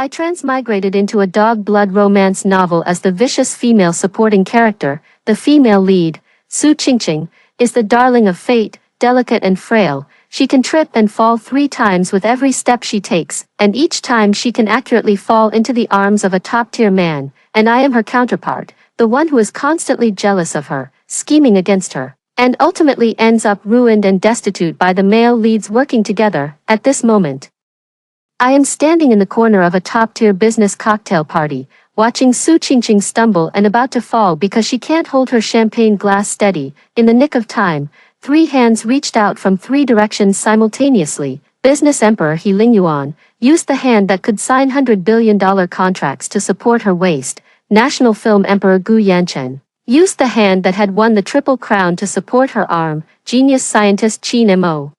I transmigrated into a dog blood romance novel as the vicious female supporting character. The female lead, Su Qingqing, is the darling of fate, delicate and frail. She can trip and fall 3 times with every step she takes, and each time she can accurately fall into the arms of a top-tier man, and I am her counterpart, the one who is constantly jealous of her, scheming against her, and ultimately ends up ruined and destitute by the male leads working together. At this moment, I am standing in the corner of a top-tier business cocktail party, watching Su Qingqing stumble and about to fall because she can't hold her champagne glass steady. In the nick of time, 3 hands reached out from 3 directions simultaneously. Business Emperor He Lingyuan used the hand that could sign $100 billion contracts to support her waist. National Film Emperor Gu Yanchen used the hand that had won the Triple Crown to support her arm. Genius scientist Qin Mo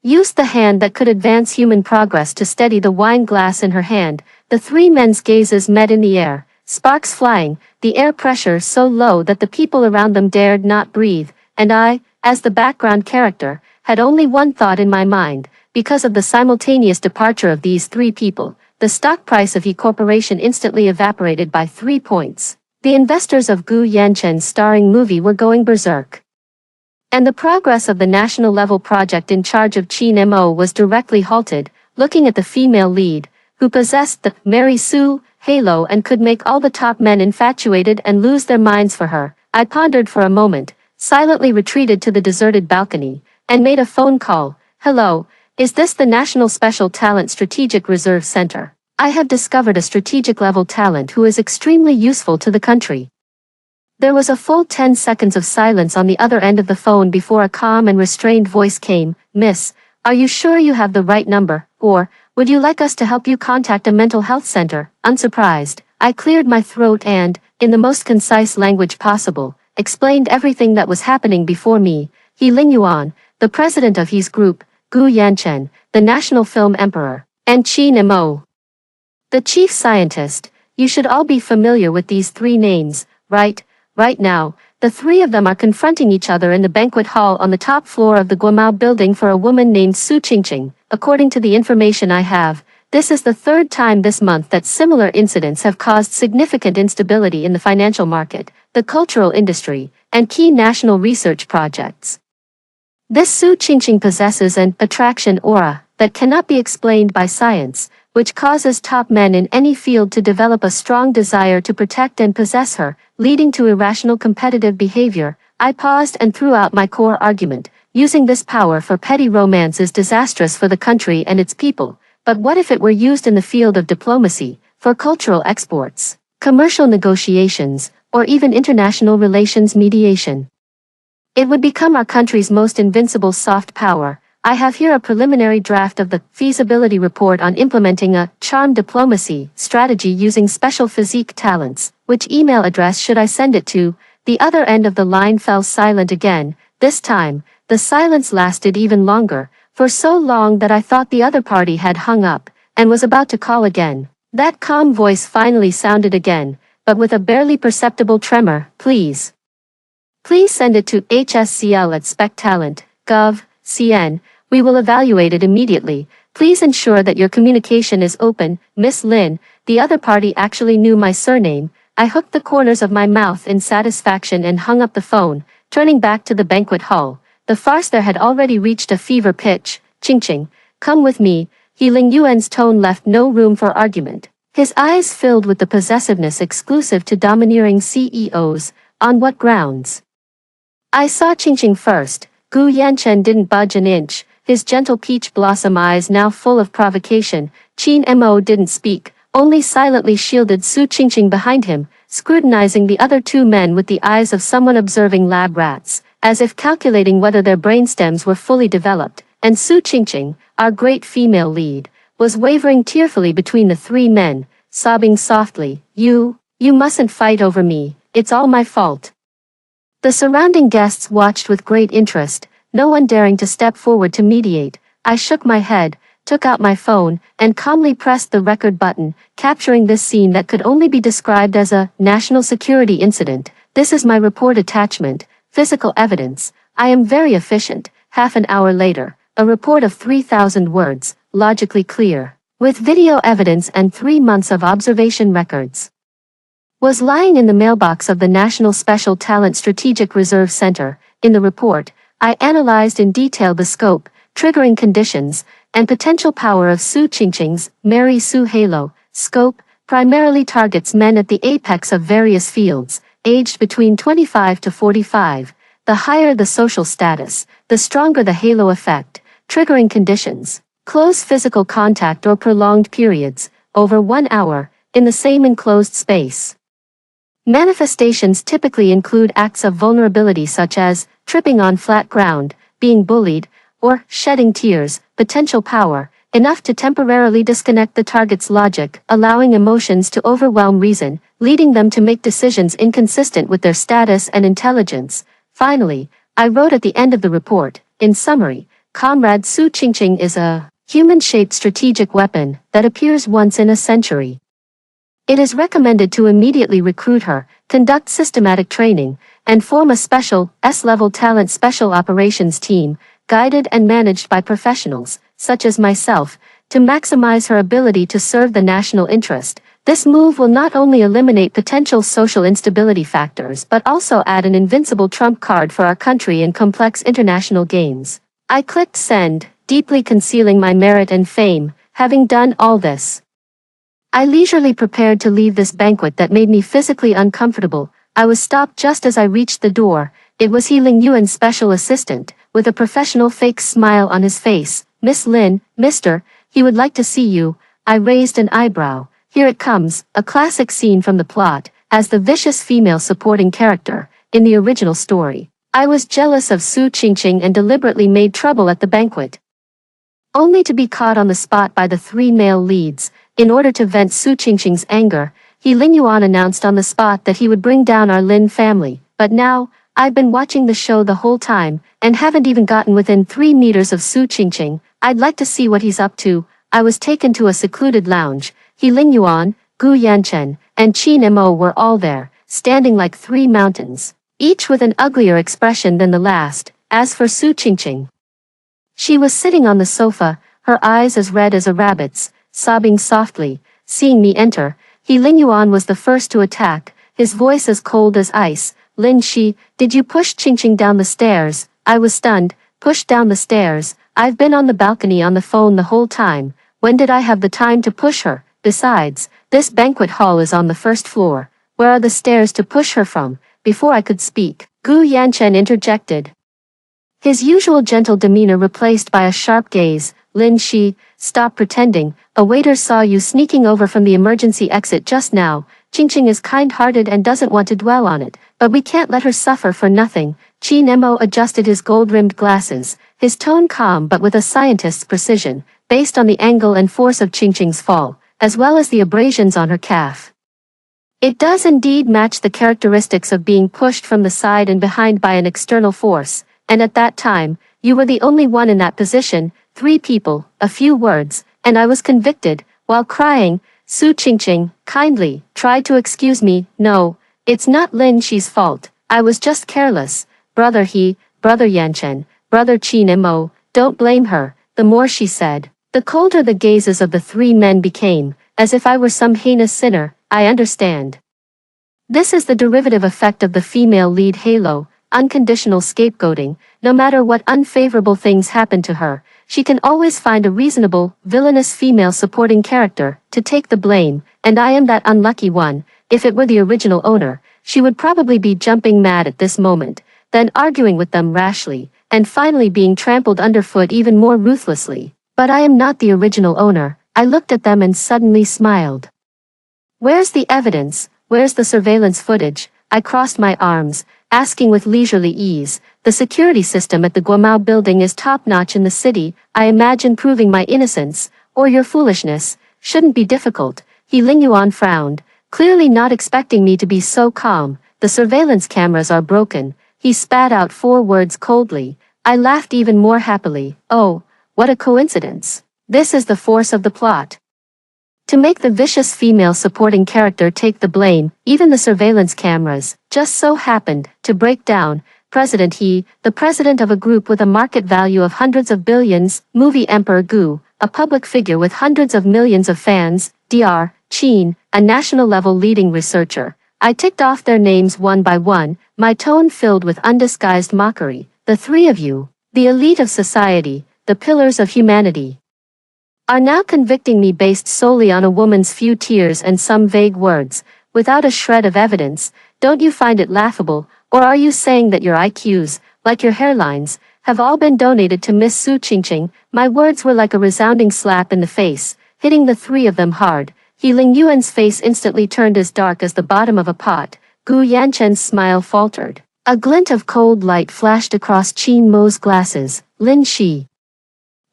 used the hand that could advance human progress to steady the wine glass in her hand. The 3 men's gazes met in the air, sparks flying, the air pressure so low that the people around them dared not breathe, and I, as the background character, had only one thought in my mind. Because of the simultaneous departure of these 3 people, the stock price of He Corporation instantly evaporated by 3 points. The investors of Gu Yanchen's starring movie were going berserk, and the progress of the national-level project in charge of Qin Mo was directly halted. Looking at the female lead, who possessed the Mary Sue halo and could make all the top men infatuated and lose their minds for her, I pondered for a moment, silently retreated to the deserted balcony, and made a phone call. Hello, is this the National Special Talent Strategic Reserve Center? I have discovered a strategic-level talent who is extremely useful to the country. There was a full 10 seconds of silence on the other end of the phone before a calm and restrained voice came. Miss, are you sure you have the right number, or would you like us to help you contact a mental health center? Unsurprised, I cleared my throat and, in the most concise language possible, explained everything that was happening before me. He Lingyuan, the president of He's group, Gu Yanchen, the national film emperor, and Qin Mo, the chief scientist. You should all be familiar with these 3 names, right? Right now, the 3 of them are confronting each other in the banquet hall on the top floor of the Guomao building for a woman named Su Qingqing. According to the information I have, this is the 3rd time this month that similar incidents have caused significant instability in the financial market, the cultural industry, and key national research projects. This Su Qingqing possesses an attraction aura that cannot be explained by science, which causes top men in any field to develop a strong desire to protect and possess her, leading to irrational competitive behavior. I paused and threw out my core argument. Using this power for petty romance is disastrous for the country and its people, but what if it were used in the field of diplomacy, for cultural exports, commercial negotiations, or even international relations mediation? It would become our country's most invincible soft power. I have here a preliminary draft of the feasibility report on implementing a charm diplomacy strategy using special physique talents. Which email address should I send it to? The other end of the line fell silent again. This time, the silence lasted even longer, for so long that I thought the other party had hung up, and was about to call again. That calm voice finally sounded again, but with a barely perceptible tremor. Please send it to hscl@spectalent.gov.cn. We will evaluate it immediately. Please ensure that your communication is open. Miss Lin, the other party actually knew my surname. I hooked the corners of my mouth in satisfaction and hung up the phone, turning back to the banquet hall. The farce there had already reached a fever pitch. Qingqing, come with me. He Lingyuan's tone left no room for argument. His eyes filled with the possessiveness exclusive to domineering CEOs. On what grounds? I saw Qingqing first. Gu Yanchen didn't budge an inch, his gentle peach blossom eyes now full of provocation. Qin Mo didn't speak, only silently shielded Su Qingqing behind him, scrutinizing the other 2 men with the eyes of someone observing lab rats, as if calculating whether their brainstems were fully developed. And Su Qingqing, our great female lead, was wavering tearfully between the 3 men, sobbing softly. You mustn't fight over me, it's all my fault. The surrounding guests watched with great interest, no one daring to step forward to mediate. I shook my head, took out my phone, and calmly pressed the record button, capturing this scene that could only be described as a national security incident. This is my report attachment, physical evidence. I am very efficient. Half an hour later, a report of 3,000 words, logically clear. with video evidence and 3 months of observation records, was lying in the mailbox of the National Special Talent Strategic Reserve Center. In the report, I analyzed in detail the scope, triggering conditions, and potential power of Su Qingqing's Mary Sue Halo. Scope primarily targets men at the apex of various fields, aged between 25 to 45. The higher the social status, the stronger the halo effect. Triggering conditions: close physical contact or prolonged periods, over 1 hour, in the same enclosed space. Manifestations typically include acts of vulnerability such as tripping on flat ground, being bullied, or shedding tears. Potential power: enough to temporarily disconnect the target's logic, allowing emotions to overwhelm reason, leading them to make decisions inconsistent with their status and intelligence. Finally, I wrote at the end of the report, in summary, Comrade Su Qingqing is a human-shaped strategic weapon that appears once in a century. It is recommended to immediately recruit her, conduct systematic training, and form a special, S-level talent special operations team, guided and managed by professionals, such as myself, to maximize her ability to serve the national interest. This move will not only eliminate potential social instability factors but also add an invincible trump card for our country in complex international games. I clicked send, deeply concealing my merit and fame. Having done all this, I leisurely prepared to leave this banquet that made me physically uncomfortable. I was stopped just as I reached the door. It was He Ling Yuan's special assistant, with a professional fake smile on his face. Miss Lin, Mr., he would like to see you. I raised an eyebrow. Here it comes, a classic scene from the plot, as the vicious female supporting character, in the original story. I was jealous of Su Qingqing and deliberately made trouble at the banquet, only to be caught on the spot by the 3 male leads. In order to vent Su Qingqing's anger, He Ling Yuan announced on the spot that he would bring down our Lin family. But now, I've been watching the show the whole time, and haven't even gotten within 3 meters of Su Qingqing. I'd like to see what he's up to. I was taken to a secluded lounge. He Ling Yuan, Gu Yanchen, and Qin Mo were all there, standing like 3 mountains, each with an uglier expression than the last. As for Su Qingqing, she was sitting on the sofa, her eyes as red as a rabbit's, sobbing softly. Seeing me enter, He Ling Yuan was the first to attack, his voice as cold as ice. Lin Shi, did you push Qingqing down the stairs? I was stunned. Pushed down the stairs? I've been on the balcony on the phone the whole time. When did I have the time to push her? Besides, this banquet hall is on the 1st floor. Where are the stairs to push her from? Before I could speak, Gu Yanchen interjected, his usual gentle demeanor replaced by a sharp gaze. Lin Shi, stop pretending. A waiter saw you sneaking over from the emergency exit just now. Qingqing is kind-hearted and doesn't want to dwell on it, but we can't let her suffer for nothing. Qin Mo adjusted his gold-rimmed glasses, his tone calm but with a scientist's precision, based on the angle and force of Qingqing's fall, as well as the abrasions on her calf. It does indeed match the characteristics of being pushed from the side and behind by an external force, and at that time, you were the only one in that position. 3 people, a few words, and I was convicted. While crying, Su Qingqing, kindly, tried to excuse me. No, it's not Lin Shi's fault. I was just careless. Brother Yanchen, Brother Qin Mo, don't blame her. The more she said, the colder the gazes of the 3 men became, as if I were some heinous sinner. I understand. This is the derivative effect of the female lead halo, unconditional scapegoating. No matter what unfavorable things happen to her, she can always find a reasonable, villainous female supporting character to take the blame, and I am that unlucky one. If it were the original owner, she would probably be jumping mad at this moment, then arguing with them rashly, and finally being trampled underfoot even more ruthlessly. But I am not the original owner. I looked at them and suddenly smiled. Where's the evidence? Where's the surveillance footage? I crossed my arms, asking with leisurely ease. The security system at the Guomao building is top-notch in the city. I imagine proving my innocence, or your foolishness, shouldn't be difficult. He Ling Yuan frowned, clearly not expecting me to be so calm. The surveillance cameras are broken. He spat out 4 words coldly. I laughed even more happily. Oh, what a coincidence. This is the force of the plot. To make the vicious female supporting character take the blame, even the surveillance cameras just so happened to break down. President He, the president of a group with a market value of hundreds of billions, movie Emperor Gu, a public figure with hundreds of millions of fans, Dr. Chin, a national-level leading researcher. I ticked off their names one by one, my tone filled with undisguised mockery. The three of you, the elite of society, the pillars of humanity, are now convicting me based solely on a woman's few tears and some vague words, without a shred of evidence. Don't you find it laughable, or are you saying that your IQs, like your hairlines, have all been donated to Miss Su Qingqing? My words were like a resounding slap in the face, hitting the three of them hard. He Ling Yuan's face instantly turned as dark as the bottom of a pot. Gu Yanchen's smile faltered. A glint of cold light flashed across Qin Mo's glasses. Lin Shi,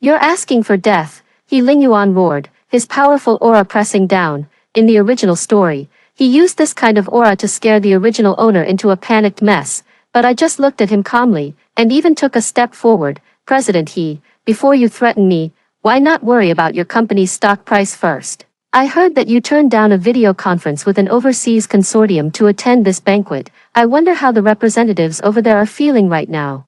you're asking for death, He Ling Yuan roared, his powerful aura pressing down. In the original story, he used this kind of aura to scare the original owner into a panicked mess, but I just looked at him calmly, and even took a step forward. President He, before you threaten me, why not worry about your company's stock price first? I heard that you turned down a video conference with an overseas consortium to attend this banquet. I wonder how the representatives over there are feeling right now.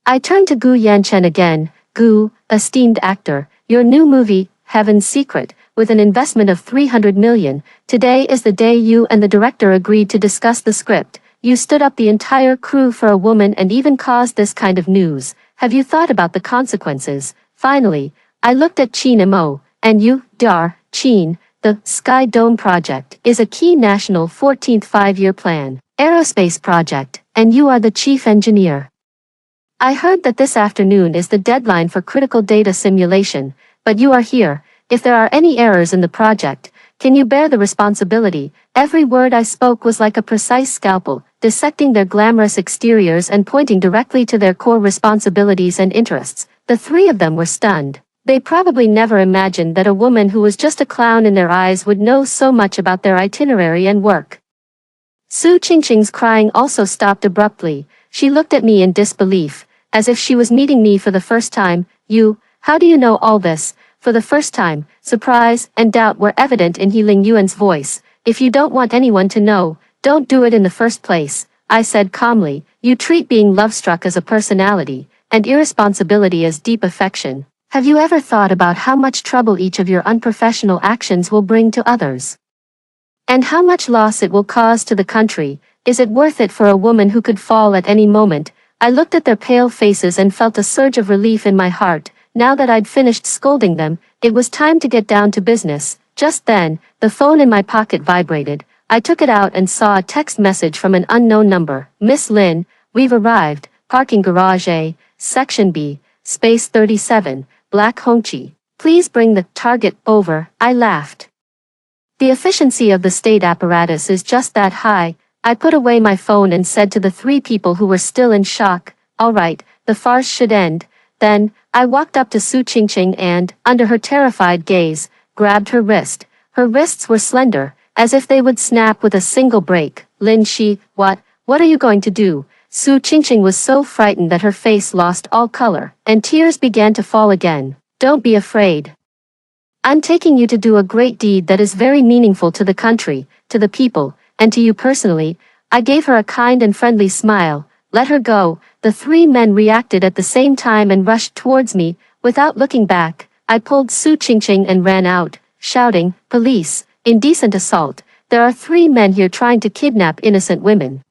I turned to Gu Yanchen again. Gu, esteemed actor, your new movie, Heaven's Secret, with an investment of 300 million, today is the day you and the director agreed to discuss the script. You stood up the entire crew for a woman and even caused this kind of news. Have you thought about the consequences? Finally, I looked at Qin Mo, and you, Dr. Chin, the Sky Dome project is a key national 14th five-year plan, aerospace project, and you are the chief engineer. I heard that this afternoon is the deadline for critical data simulation, but you are here. If there are any errors in the project, can you bear the responsibility? Every word I spoke was like a precise scalpel, dissecting their glamorous exteriors and pointing directly to their core responsibilities and interests. The three of them were stunned. They probably never imagined that a woman who was just a clown in their eyes would know so much about their itinerary and work. Su Qingqing's crying also stopped abruptly. She looked at me in disbelief, as if she was meeting me for the first time. You, how do you know all this? For the first time, surprise and doubt were evident in He Ling Yuan's voice. If you don't want anyone to know, don't do it in the first place, I said calmly. You treat being love-struck as a personality, and irresponsibility as deep affection. Have you ever thought about how much trouble each of your unprofessional actions will bring to others? And how much loss it will cause to the country? Is it worth it for a woman who could fall at any moment? I looked at their pale faces and felt a surge of relief in my heart. Now that I'd finished scolding them, it was time to get down to business. Just then, the phone in my pocket vibrated. I took it out and saw a text message from an unknown number. Miss Lin, we've arrived. Parking garage A, section B, space 37. Black Hongqi. Please bring the target over. I laughed. The efficiency of the state apparatus is just that high. I put away my phone and said to the three people who were still in shock, all right, the farce should end. Then, I walked up to Su Qingqing and, under her terrified gaze, grabbed her wrist. Her wrists were slender, as if they would snap with a single break. Lin Shi, what are you going to do? Su Qingqing was so frightened that her face lost all color, and tears began to fall again. Don't be afraid. I'm taking you to do a great deed that is very meaningful to the country, to the people, and to you personally. I gave her a kind and friendly smile. Let her go. The three men reacted at the same time and rushed towards me. Without looking back, I pulled Su Qingqing and ran out, shouting, police, indecent assault. There are three men here trying to kidnap innocent women.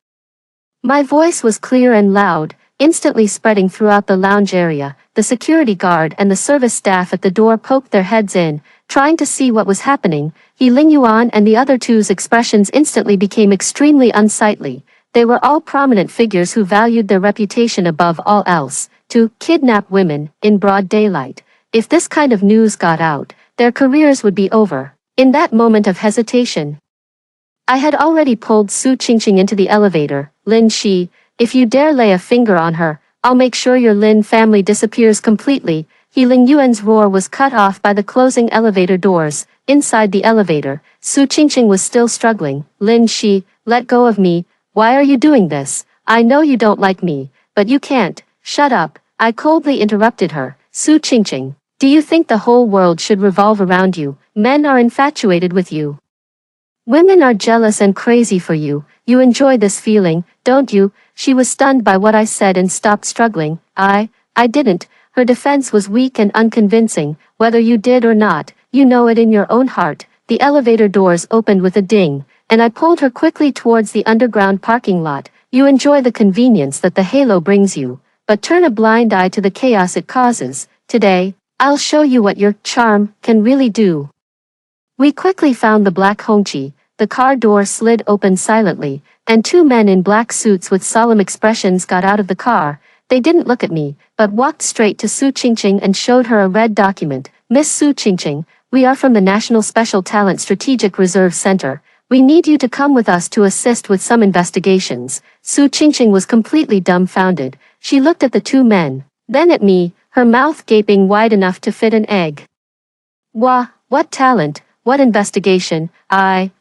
My voice was clear and loud, instantly spreading throughout the lounge area. The security guard and the service staff at the door poked their heads in, trying to see what was happening. He Ling Yuan and the other two's expressions instantly became extremely unsightly. They were all prominent figures who valued their reputation above all else. To kidnap women in broad daylight. If this kind of news got out, their careers would be over. In that moment of hesitation, I had already pulled Su Qingqing into the elevator. Lin Shi, if you dare lay a finger on her, I'll make sure your Lin family disappears completely. He Ling Yuan's roar was cut off by the closing elevator doors. Inside the elevator, Su Qingqing was still struggling. Lin Shi, let go of me. Why are you doing this? I know you don't like me, but you can't. Shut up. I coldly interrupted her. Su Qingqing, do you think the whole world should revolve around you? Men are infatuated with you. Women are jealous and crazy for you. You enjoy this feeling, don't you? She was stunned by what I said and stopped struggling. I didn't. Her defense was weak and unconvincing. Whether you did or not, you know it in your own heart. The elevator doors opened with a ding, and I pulled her quickly towards the underground parking lot. You enjoy the convenience that the halo brings you, but turn a blind eye to the chaos it causes. Today, I'll show you what your charm can really do. We quickly found the black Hongqi. The car door slid open silently, and two men in black suits with solemn expressions got out of the car. They didn't look at me, but walked straight to Su Qingqing and showed her a red document. Miss Su Qingqing, we are from the National Special Talent Strategic Reserve Center. We need you to come with us to assist with some investigations. Su Qingqing was completely dumbfounded. She looked at the two men, then at me, her mouth gaping wide enough to fit an egg. What talent? What investigation?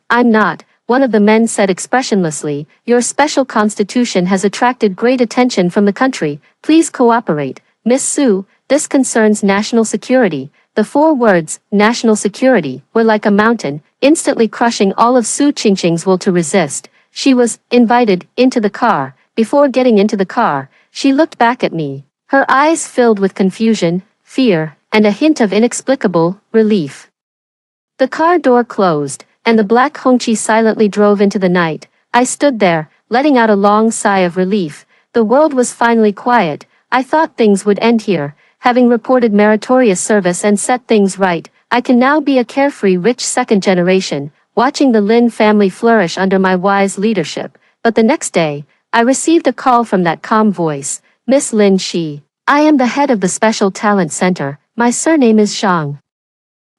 I'm not, one of the men said expressionlessly. Your special constitution has attracted great attention from the country. Please cooperate. Miss Su, this concerns national security. The 4 words, national security, were like a mountain, instantly crushing all of Su Qingqing's will to resist. She was invited into the car. Before getting into the car, she looked back at me. Her eyes filled with confusion, fear, and a hint of inexplicable relief. The car door closed, and the black Hongqi silently drove into the night. I stood there, letting out a long sigh of relief. The world was finally quiet. I thought things would end here. Having reported meritorious service and set things right, I can now be a carefree rich second generation, watching the Lin family flourish under my wise leadership. But the next day, I received a call from that calm voice. Miss Lin Shi. I am the head of the Special Talent Center. My surname is Zhang.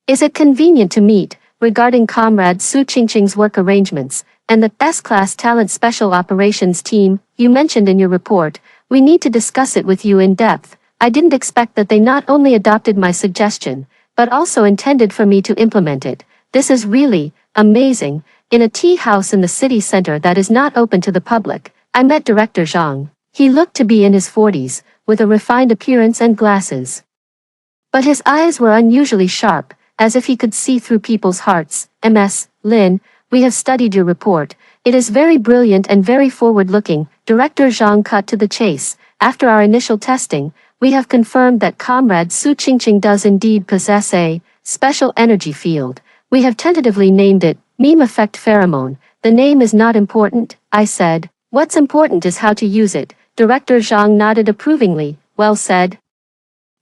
Is it convenient to meet, regarding Comrade Su Qingqing's work arrangements, and the S-Class Talent Special Operations team, you mentioned in your report? We need to discuss it with you in depth. I didn't expect that they not only adopted my suggestion, but also intended for me to implement it. This is really amazing. In a tea house in the city center that is not open to the public, I met Director Zhang. He looked to be in his 40s, with a refined appearance and glasses. But his eyes were unusually sharp, as if he could see through people's hearts. Ms. Lin, we have studied your report. It is very brilliant and very forward-looking. Director Zhang cut to the chase. After our initial testing, we have confirmed that Comrade Su Qingqing does indeed possess a special energy field. We have tentatively named it Meme Effect Pheromone. The name is not important, I said. What's important is how to use it. Director Zhang nodded approvingly. Well said.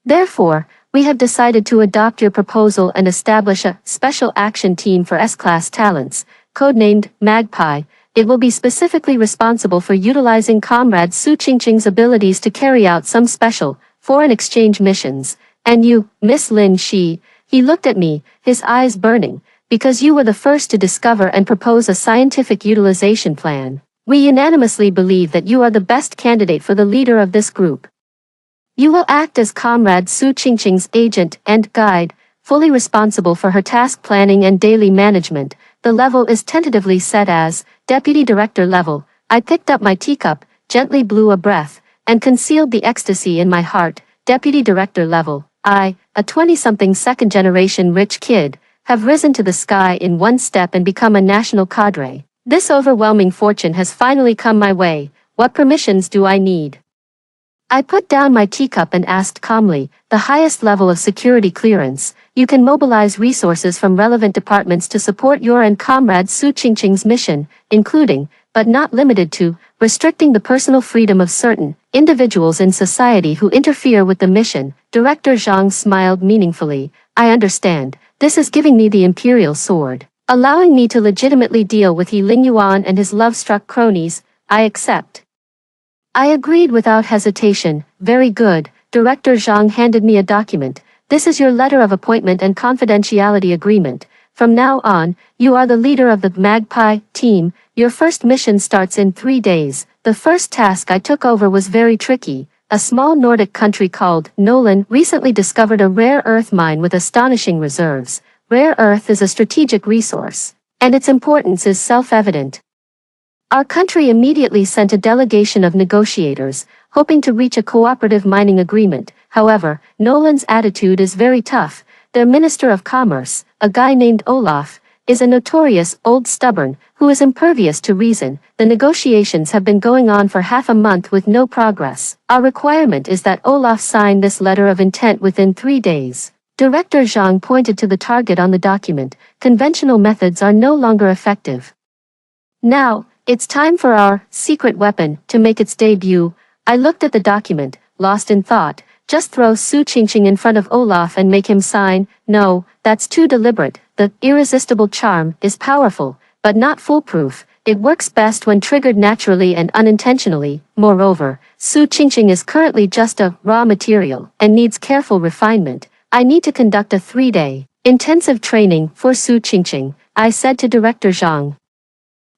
Therefore, we have decided to adopt your proposal and establish a special action team for S-Class talents, codenamed Magpie. It will be specifically responsible for utilizing Comrade Su Qingqing's abilities to carry out some special foreign exchange missions. And you, Miss Lin Shi, he looked at me, his eyes burning, because you were the first to discover and propose a scientific utilization plan. We unanimously believe that you are the best candidate for the leader of this group. You will act as Comrade Su Qingqing's agent and guide, fully responsible for her task planning and daily management. The level is tentatively set as Deputy Director level. I picked up my teacup, gently blew a breath, and concealed the ecstasy in my heart. Deputy Director level. I, a 20-something second-generation rich kid, have risen to the sky in one step and become a national cadre. This overwhelming fortune has finally come my way. What permissions do I need? I put down my teacup and asked calmly, the highest level of security clearance. You can mobilize resources from relevant departments to support your and Comrade Su Qingqing's mission, including, but not limited to, restricting the personal freedom of certain individuals in society who interfere with the mission. Director Zhang smiled meaningfully. I understand. This is giving me the imperial sword, allowing me to legitimately deal with He Lingyuan and his love-struck cronies. I accept. I agreed without hesitation. Very good. Director Zhang handed me a document. This is your letter of appointment and confidentiality agreement. From now on, you are the leader of the Magpie team. Your first mission starts in 3 days. The first task I took over was very tricky. A small Nordic country called Nolan recently discovered a rare earth mine with astonishing reserves. Rare earth is a strategic resource, and its importance is self-evident. Our country immediately sent a delegation of negotiators, hoping to reach a cooperative mining agreement. However, Nolan's attitude is very tough. Their Minister of Commerce, a guy named Olaf, is a notorious old stubborn who is impervious to reason. The negotiations have been going on for half a month with no progress. Our requirement is that Olaf sign this letter of intent within 3 days. Director Zhang pointed to the target on the document. Conventional methods are no longer effective. Now, it's time for our secret weapon to make its debut. I looked at the document, lost in thought. Just throw Su Qingqing in front of Olaf and make him sign. No, that's too deliberate. The irresistible charm is powerful, but not foolproof. It works best when triggered naturally and unintentionally. Moreover, Su Qingqing is currently just a raw material and needs careful refinement. I need to conduct a 3-day intensive training for Su Qingqing, I said to Director Zhang.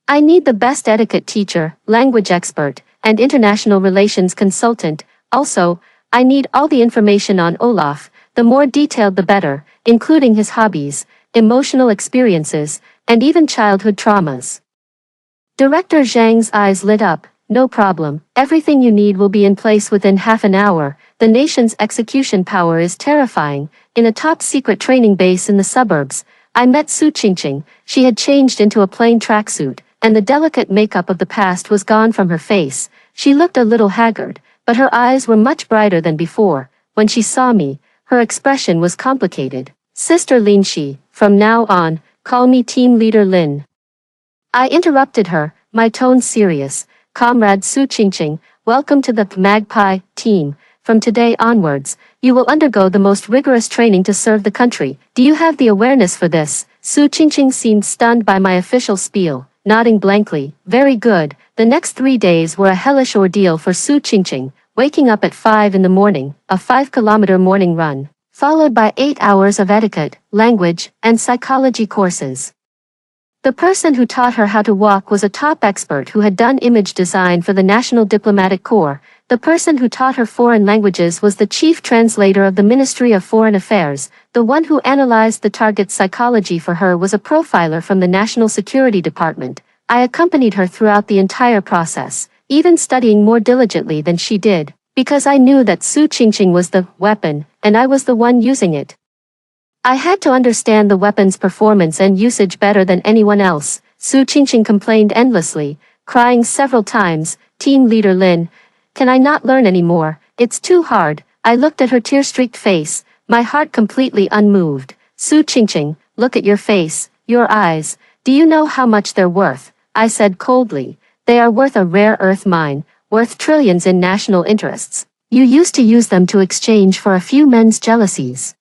I need the best etiquette teacher, language expert, and international relations consultant. Also, I need all the information on Olaf, the more detailed the better, including his hobbies, emotional experiences, and even childhood traumas. Director Zhang's eyes lit up. No problem, everything you need will be in place within half an hour. The nation's execution power is terrifying. In a top-secret training base in the suburbs, I met Su Qingqing. She had changed into a plain tracksuit, and the delicate makeup of the past was gone from her face. She looked a little haggard, but her eyes were much brighter than before. When she saw me, her expression was complicated. Sister Lin Shi, from now on, call me Team Leader Lin. I interrupted her, my tone serious. Comrade Su Qingqing, welcome to the Magpie team. From today onwards, you will undergo the most rigorous training to serve the country. Do you have the awareness for this? Su Qingqing seemed stunned by my official spiel, nodding blankly. Very good. The next 3 days were a hellish ordeal for Su Qingqing, waking up at 5 in the morning, a 5-kilometer morning run, followed by 8 hours of etiquette, language, and psychology courses. The person who taught her how to walk was a top expert who had done image design for the National Diplomatic Corps. The person who taught her foreign languages was the chief translator of the Ministry of Foreign Affairs. The one who analyzed the target's psychology for her was a profiler from the National Security Department. I accompanied her throughout the entire process, even studying more diligently than she did, because I knew that Su Qingqing was the weapon, and I was the one using it. I had to understand the weapon's performance and usage better than anyone else. Su Qingqing complained endlessly, crying several times. Team Leader Lin, can I not learn anymore? It's too hard. I looked at her tear-streaked face, my heart completely unmoved. Su Qingqing, look at your face, your eyes. Do you know how much they're worth? I said coldly. They are worth a rare earth mine, worth trillions in national interests. You used to use them to exchange for a few men's jealousies.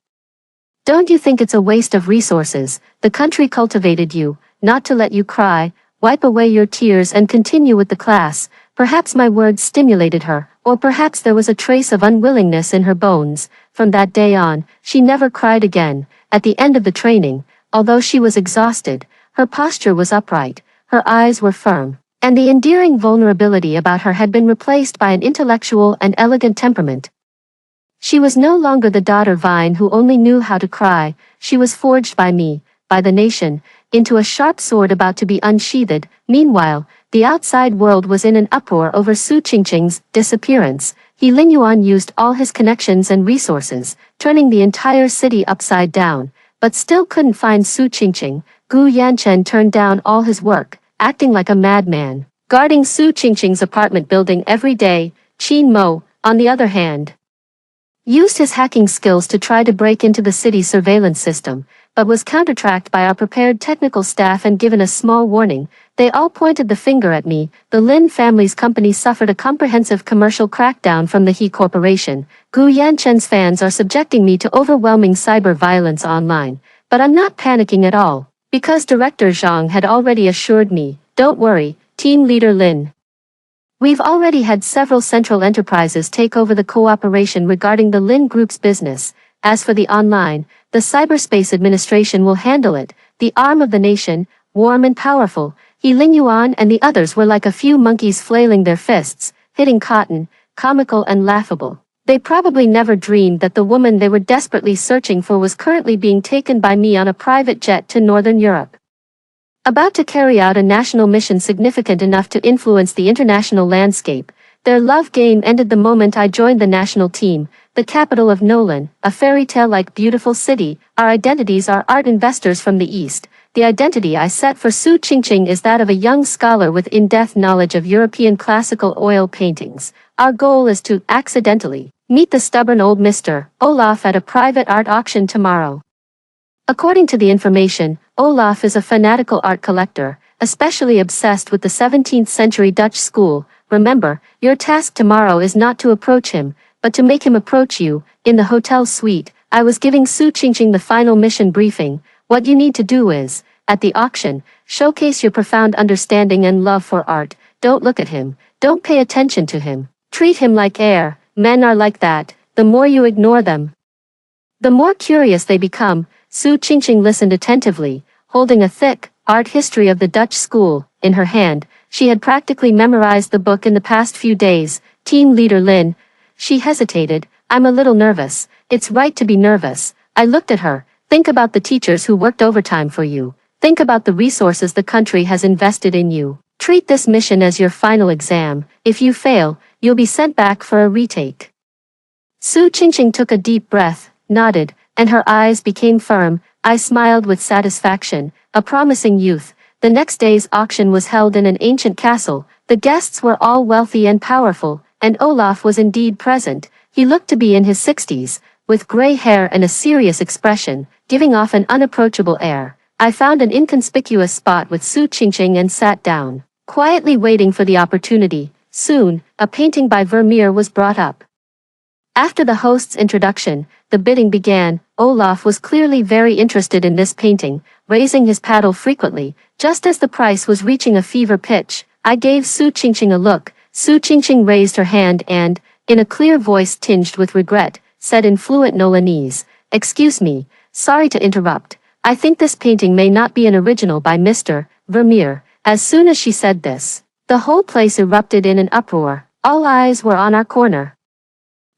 Don't you think it's a waste of resources? The country cultivated you, not to let you cry. Wipe away your tears and continue with the class. Perhaps my words stimulated her, or perhaps there was a trace of unwillingness in her bones. From that day on, she never cried again. At the end of the training, although she was exhausted, her posture was upright, her eyes were firm, and the endearing vulnerability about her had been replaced by an intellectual and elegant temperament. She was no longer the daughter Vine who only knew how to cry. She was forged by me, by the nation, into a sharp sword about to be unsheathed. Meanwhile, the outside world was in an uproar over Su Qingqing's disappearance. Lin Yuan used all his connections and resources, turning the entire city upside down, but still couldn't find Su Qingqing. Gu Yanchen turned down all his work, acting like a madman, guarding Su Qingqing's apartment building every day. Qin Mo, on the other hand, used his hacking skills to try to break into the city's surveillance system, but was counter-tracked by our prepared technical staff and given a small warning. They all pointed the finger at me. The Lin family's company suffered a comprehensive commercial crackdown from the He Corporation. Gu Yanchen's fans are subjecting me to overwhelming cyber violence online, but I'm not panicking at all, because Director Zhang had already assured me, don't worry, Team Leader Lin. We've already had several central enterprises take over the cooperation regarding the Lin Group's business. As for the online, the Cyberspace Administration will handle it. The arm of the nation, warm and powerful, Lin Yuan and the others were like a few monkeys flailing their fists, hitting cotton, comical and laughable. They probably never dreamed that the woman they were desperately searching for was currently being taken by me on a private jet to Northern Europe, about to carry out a national mission significant enough to influence the international landscape. Their love game ended the moment I joined the national team, the capital of Nolan, a fairy tale-like beautiful city. Our identities are art investors from the East. The identity I set for Su Qingqing is that of a young scholar with in-depth knowledge of European classical oil paintings. Our goal is to, accidentally, meet the stubborn old Mr. Olaf at a private art auction tomorrow. According to the information, Olaf is a fanatical art collector, especially obsessed with the 17th century Dutch school. Remember, your task tomorrow is not to approach him, but to make him approach you. In the hotel suite, I was giving Su Qingqing the final mission briefing. What you need to do is, at the auction, showcase your profound understanding and love for art. Don't look at him, don't pay attention to him. Treat him like air. Men are like that. The more you ignore them, the more curious they become. Su Qingqing listened attentively, holding a thick art history of the Dutch school in her hand. She had practically memorized the book in the past few days. Team leader Lin. She hesitated. I'm a little nervous. It's right to be nervous. I looked at her. Think about the teachers who worked overtime for you. Think about the resources the country has invested in you. Treat this mission as your final exam. If you fail, you'll be sent back for a retake. Su Qingqing took a deep breath, nodded, and her eyes became firm. I smiled with satisfaction. A promising youth. The next day's auction was held in an ancient castle. The guests were all wealthy and powerful, and Olaf was indeed present. He looked to be in his 60s, with gray hair and a serious expression, giving off an unapproachable air. I found an inconspicuous spot with Su Qingqing and sat down, quietly waiting for the opportunity. Soon, a painting by Vermeer was brought up. After the host's introduction, the bidding began. Olaf was clearly very interested in this painting, raising his paddle frequently. Just as the price was reaching a fever pitch, I gave Su Qingqing a look. Su Qingqing raised her hand and, in a clear voice tinged with regret, said in fluent Nolanese, "Excuse me, sorry to interrupt. I think this painting may not be an original by Mr. Vermeer." As soon as she said this, the whole place erupted in an uproar. All eyes were on our corner.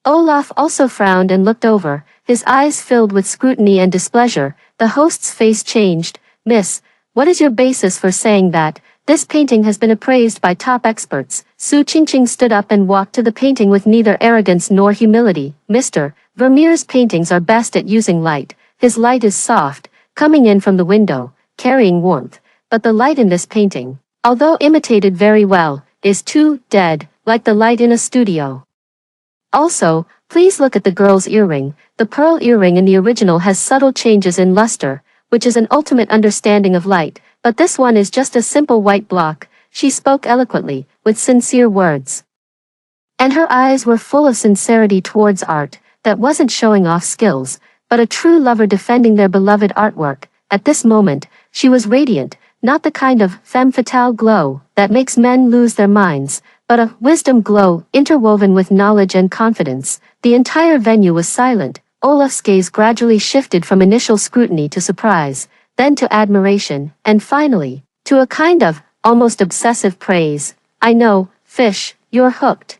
Olaf also frowned and looked over, his eyes filled with scrutiny and displeasure. The host's face changed. "Miss, what is your basis for saying that? This painting has been appraised by top experts." Su Qingqing stood up and walked to the painting with neither arrogance nor humility. "Mr. Vermeer's paintings are best at using light. His light is soft, coming in from the window, carrying warmth. But the light in this painting, although imitated very well, is too dead, like the light in a studio. Also, please look at the girl's earring. The pearl earring in the original has subtle changes in luster, which is an ultimate understanding of light, but this one is just a simple white block." She spoke eloquently, with sincere words. And her eyes were full of sincerity towards art, that wasn't showing off skills, but a true lover defending their beloved artwork. At this moment, she was radiant, not the kind of femme fatale glow that makes men lose their minds, but a wisdom glow interwoven with knowledge and confidence. The entire venue was silent. Olaf's gaze gradually shifted from initial scrutiny to surprise, then to admiration, and finally, to a kind of almost obsessive praise. "I know, fish, you're hooked."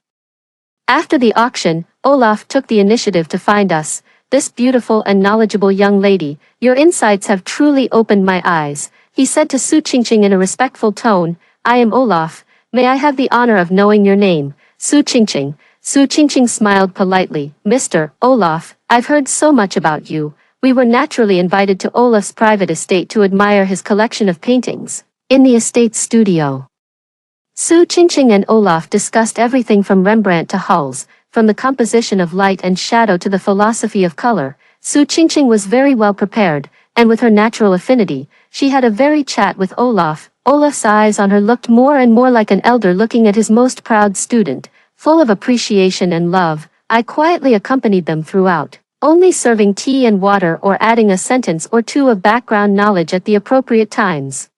After the auction, Olaf took the initiative to find us. "This beautiful and knowledgeable young lady, your insights have truly opened my eyes," he said to Su Qingqing in a respectful tone. "I am Olaf. May I have the honor of knowing your name?" Su Qingqing. Su Qingqing smiled politely. "Mr. Olaf, I've heard so much about you." We were naturally invited to Olaf's private estate to admire his collection of paintings. In the estate's studio, Su Qingqing and Olaf discussed everything from Rembrandt to Hulls, from the composition of light and shadow to the philosophy of color. Su Qingqing was very well prepared, and with her natural affinity, she had a very chat with Olaf. Olaf's eyes on her looked more and more like an elder looking at his most proud student, full of appreciation and love. I quietly accompanied them throughout, only serving tea and water or adding a sentence or two of background knowledge at the appropriate times.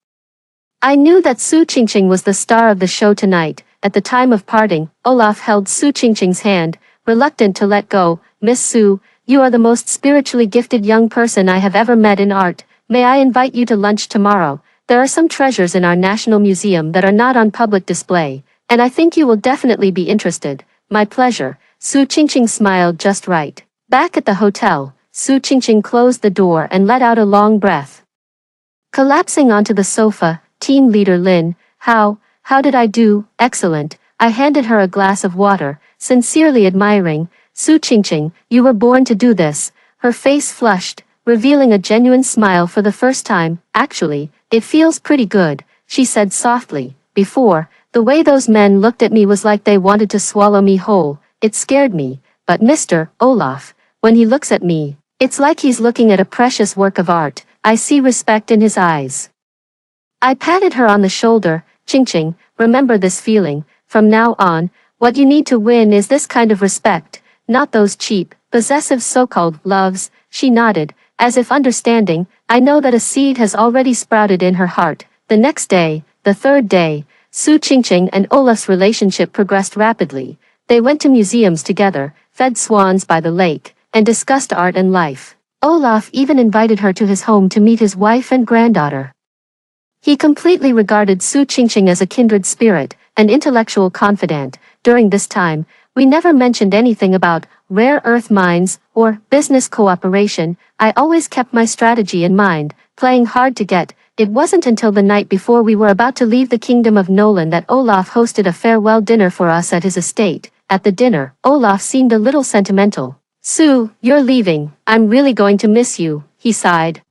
I knew that Su Qingqing was the star of the show tonight. At the time of parting, Olaf held Su Qingqing's hand, reluctant to let go. "Miss Su, you are the most spiritually gifted young person I have ever met in art. May I invite you to lunch tomorrow? There are some treasures in our National Museum that are not on public display, and I think you will definitely be interested." "My pleasure." Su Qingqing smiled just right. Back at the hotel, Su Qingqing closed the door and let out a long breath. Collapsing onto the sofa, team leader Lin, How did I do?" "Excellent." I handed her a glass of water, sincerely admiring. "Su Qingqing, you were born to do this." Her face flushed, revealing a genuine smile for the first time. Actually, it feels pretty good, she said softly. Before, the way those men looked at me was like they wanted to swallow me whole. It scared me. But Mr. Olaf, when he looks at me, it's like he's looking at a precious work of art. I see respect in his eyes. I patted her on the shoulder. Ching, remember this feeling. From now on, what you need to win is this kind of respect, not those cheap, possessive so-called loves. She nodded, as if understanding. I know that a seed has already sprouted in her heart. The next day, the third day, Su Qingqing and Olaf's relationship progressed rapidly. They went to museums together, fed swans by the lake, and discussed art and life. Olaf even invited her to his home to meet his wife and granddaughter. He completely regarded Su Qingqing as a kindred spirit, an intellectual confidant. During this time, we never mentioned anything about rare earth mines or business cooperation. I always kept my strategy in mind, playing hard to get. It wasn't until the night before we were about to leave the kingdom of Nolan that Olaf hosted a farewell dinner for us at his estate. At the dinner, Olaf seemed a little sentimental. Su, you're leaving. I'm really going to miss you, he sighed.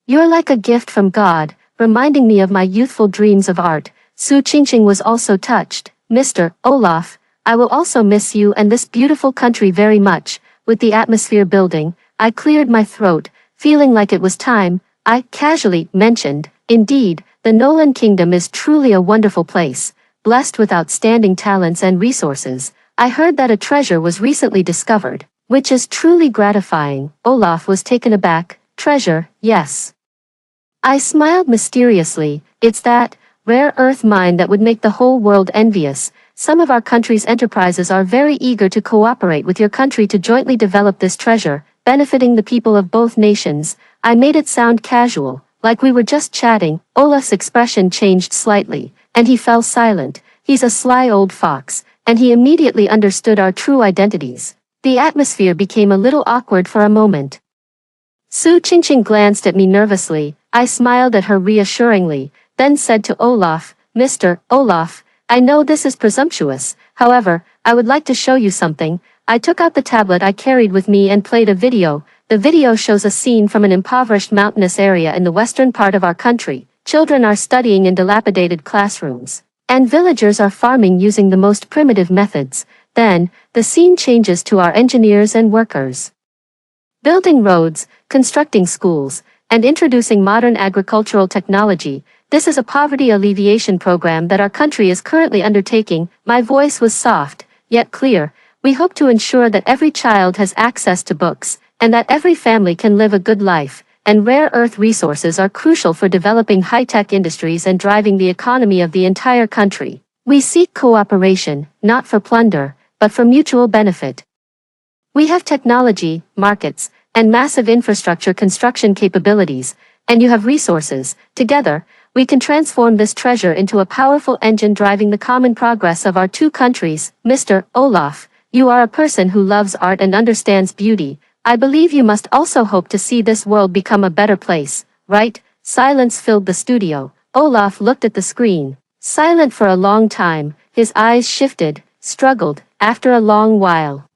You're like a gift from God, reminding me of my youthful dreams of art. Su Qingqing was also touched. Mr. Olaf, I will also miss you and this beautiful country very much. With the atmosphere building, I cleared my throat, feeling like it was time. I casually mentioned, indeed, the Nolan Kingdom is truly a wonderful place, blessed with outstanding talents and resources. I heard that a treasure was recently discovered, which is truly gratifying. Olaf was taken aback. Treasure, yes. I smiled mysteriously. It's that rare earth mine that would make the whole world envious. Some of our country's enterprises are very eager to cooperate with your country to jointly develop this treasure, benefiting the people of both nations. I made it sound casual, like we were just chatting. Olaf's expression changed slightly, and he fell silent. He's a sly old fox, and he immediately understood our true identities. The atmosphere became a little awkward for a moment. Su Qingqing glanced at me nervously. I smiled at her reassuringly, then said to Olaf, Mr. Olaf, I know this is presumptuous, however, I would like to show you something. I took out the tablet I carried with me and played a video. The video shows a scene from an impoverished mountainous area in the western part of our country. Children are studying in dilapidated classrooms, and villagers are farming using the most primitive methods. Then, the scene changes to our engineers and workers building roads, constructing schools, and introducing modern agricultural technology. This is a poverty alleviation program that our country is currently undertaking. My voice was soft, yet clear. We hope to ensure that every child has access to books, and that every family can live a good life, and rare earth resources are crucial for developing high-tech industries and driving the economy of the entire country. We seek cooperation, not for plunder, but for mutual benefit. We have technology, markets, and massive infrastructure construction capabilities, and you have resources. Together, we can transform this treasure into a powerful engine driving the common progress of our two countries. Mr. Olaf, you are a person who loves art and understands beauty. I believe you must also hope to see this world become a better place, right? Silence filled the studio. Olaf looked at the screen, silent for a long time. His eyes shifted, struggled. After a long while,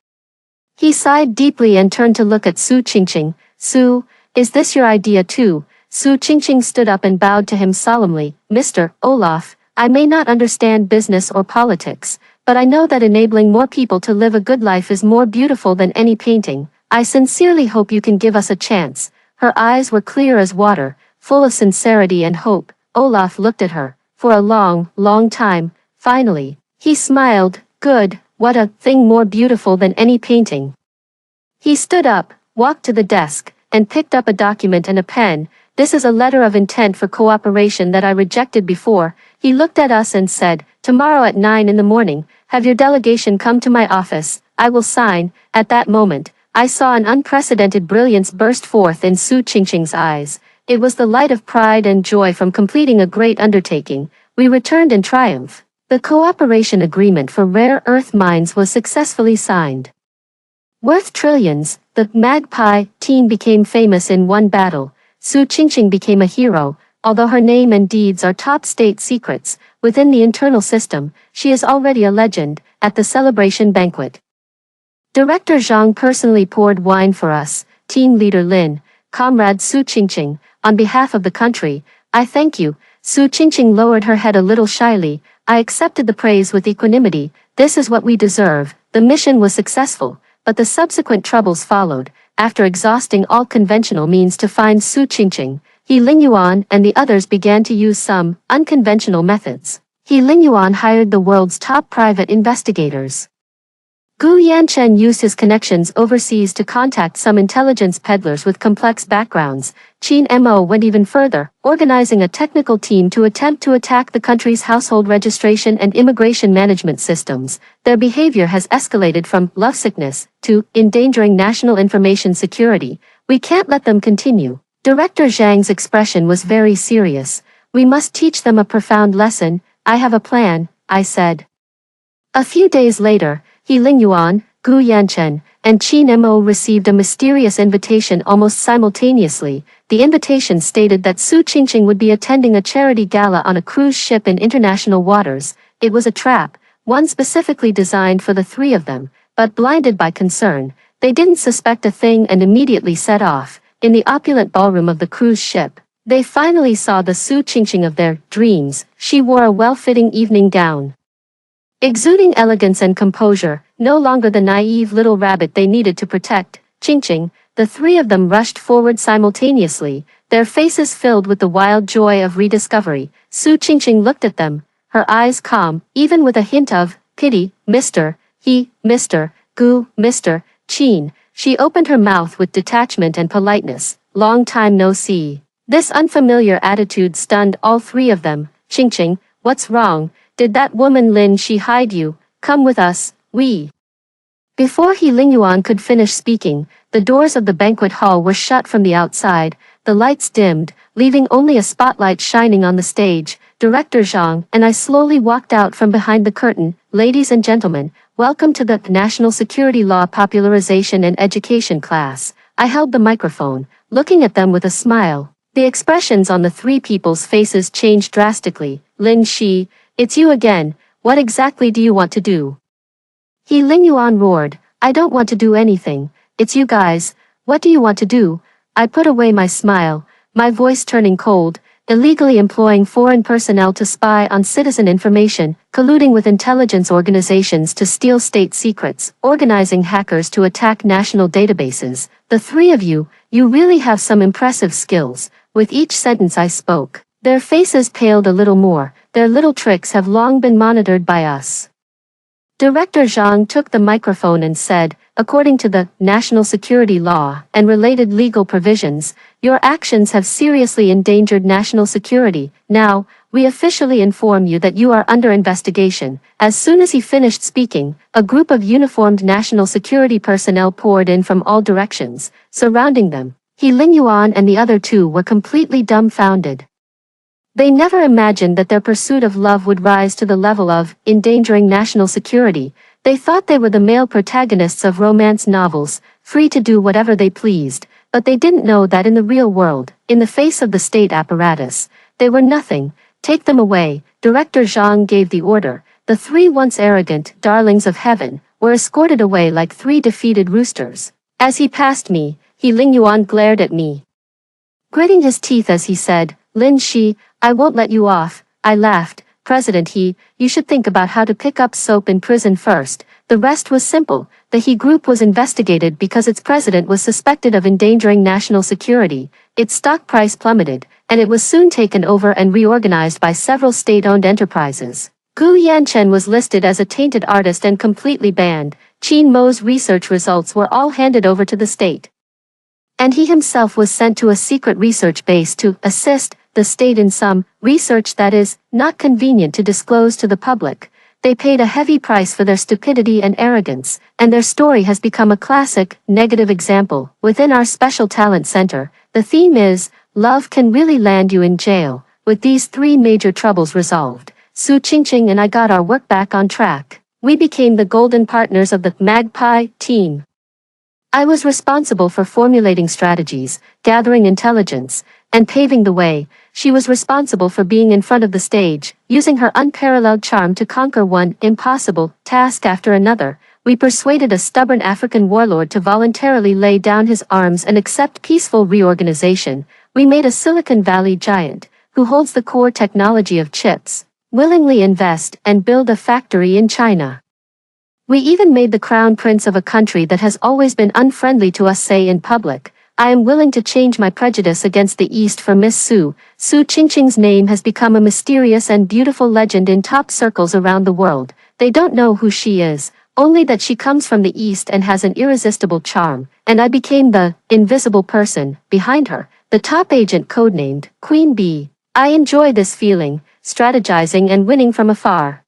he sighed deeply and turned to look at Su Qingqing. Su, is this your idea too? Su Qingqing stood up and bowed to him solemnly. Mr. Olaf, I may not understand business or politics, but I know that enabling more people to live a good life is more beautiful than any painting. I sincerely hope you can give us a chance. Her eyes were clear as water, full of sincerity and hope. Olaf looked at her for a long, long time. Finally, he smiled. Good, what a thing more beautiful than any painting. He stood up, walked to the desk, and picked up a document and a pen. This is a letter of intent for cooperation that I rejected before. He looked at us and said, tomorrow at 9 in the morning, have your delegation come to my office. I will sign. At that moment, I saw an unprecedented brilliance burst forth in Su Qingqing's eyes. It was the light of pride and joy from completing a great undertaking. We returned in triumph. The cooperation agreement for rare earth mines was successfully signed. Worth trillions, the Magpie team became famous in one battle. Su Qingqing became a hero. Although her name and deeds are top state secrets, within the internal system, she is already a legend. At the celebration banquet, Director Zhang personally poured wine for us. Team leader Lin Comrade Su Qingqing, on behalf of the country, I thank you." Su Qingqing lowered her head a little shyly. "I accepted the praise with equanimity. This is what we deserve." The mission was successful, but the subsequent troubles followed. After exhausting all conventional means to find Su Qingqing, He Lingyuan and the others began to use some unconventional methods. He Lingyuan hired the world's top private investigators. Gu Yanchen used his connections overseas to contact some intelligence peddlers with complex backgrounds. Qin Mo went even further, organizing a technical team to attempt to attack the country's household registration and immigration management systems. Their behavior has escalated from lovesickness to endangering national information security. We can't let them continue. Director Zhang's expression was very serious. "We must teach them a profound lesson. I have a plan," I said. A few days later, He Lingyuan, Gu Yanchen, and Qin Mo received a mysterious invitation almost simultaneously. The invitation stated that Su Qingqing would be attending a charity gala on a cruise ship in international waters. It was a trap, one specifically designed for the three of them, but blinded by concern, they didn't suspect a thing and immediately set off. In the opulent ballroom of the cruise ship, they finally saw the Su Qingqing of their dreams. She wore a well-fitting evening gown, exuding elegance and composure, no longer the naive little rabbit they needed to protect. Qingqing, the three of them rushed forward simultaneously, their faces filled with the wild joy of rediscovery. Su Qingqing looked at them, her eyes calm, even with a hint of pity. "Mr. He, Mr. Gu, Mr. Qin." She opened her mouth with detachment and politeness. "Long time no see." This unfamiliar attitude stunned all three of them. "Qingqing, what's wrong? Did that woman Lin Shi hide you? Come with us, we." Before He Lingyuan could finish speaking, the doors of the banquet hall were shut from the outside, the lights dimmed, leaving only a spotlight shining on the stage. Director Zhang and I slowly walked out from behind the curtain. "Ladies and gentlemen, welcome to the National Security Law Popularization and Education class." I held the microphone, looking at them with a smile. The expressions on the three people's faces changed drastically. "Lin Shi, it's you again. What exactly do you want to do?" He Lingyuan roared. "I don't want to do anything. It's you guys. What do you want to do?" I put away my smile, my voice turning cold. "Illegally employing foreign personnel to spy on citizen information, colluding with intelligence organizations to steal state secrets, organizing hackers to attack national databases. The three of you really have some impressive skills." With each sentence I spoke, their faces paled a little more. "Their little tricks have long been monitored by us." Director Zhang took the microphone and said, "According to the national security law and related legal provisions, your actions have seriously endangered national security. Now, we officially inform you that you are under investigation." As soon as he finished speaking, a group of uniformed national security personnel poured in from all directions, surrounding them. He Lingyuan and the other two were completely dumbfounded. They never imagined that their pursuit of love would rise to the level of endangering national security. They thought they were the male protagonists of romance novels, free to do whatever they pleased, but they didn't know that in the real world, in the face of the state apparatus, they were nothing. "Take them away." Director Zhang gave the order. The three once arrogant darlings of heaven were escorted away like three defeated roosters. As he passed me, He Lingyuan glared at me, gritting his teeth as he said, "Lin Shi, I won't let you off." I laughed. "President He, you should think about how to pick up soap in prison first." The rest was simple. The He group was investigated because its president was suspected of endangering national security. Its stock price plummeted, and it was soon taken over and reorganized by several state-owned enterprises. Gu Yanchen was listed as a tainted artist and completely banned. Qin Mo's research results were all handed over to the state, and he himself was sent to a secret research base to assist the state in some research that is not convenient to disclose to the public. They paid a heavy price for their stupidity and arrogance, and their story has become a classic, negative example. Within our special talent center, the theme is, love can really land you in jail. With these three major troubles resolved, Su Qingqing and I got our work back on track. We became the golden partners of the Magpie team. I was responsible for formulating strategies, gathering intelligence, and paving the way. She was responsible for being in front of the stage, using her unparalleled charm to conquer one impossible task after another. we persuaded a stubborn African warlord to voluntarily lay down his arms and accept peaceful reorganization. We made a Silicon Valley giant, who holds the core technology of chips, willingly invest and build a factory in China. We even made the crown prince of a country that has always been unfriendly to us say in public, I am willing to change my prejudice against the East for Miss Su. Su Qingqing's name has become a mysterious and beautiful legend in top circles around the world. They don't know who she is, only that she comes from the East and has an irresistible charm, and I became the invisible person behind her, the top agent codenamed Queen Bee. I enjoy this feeling, strategizing and winning from afar.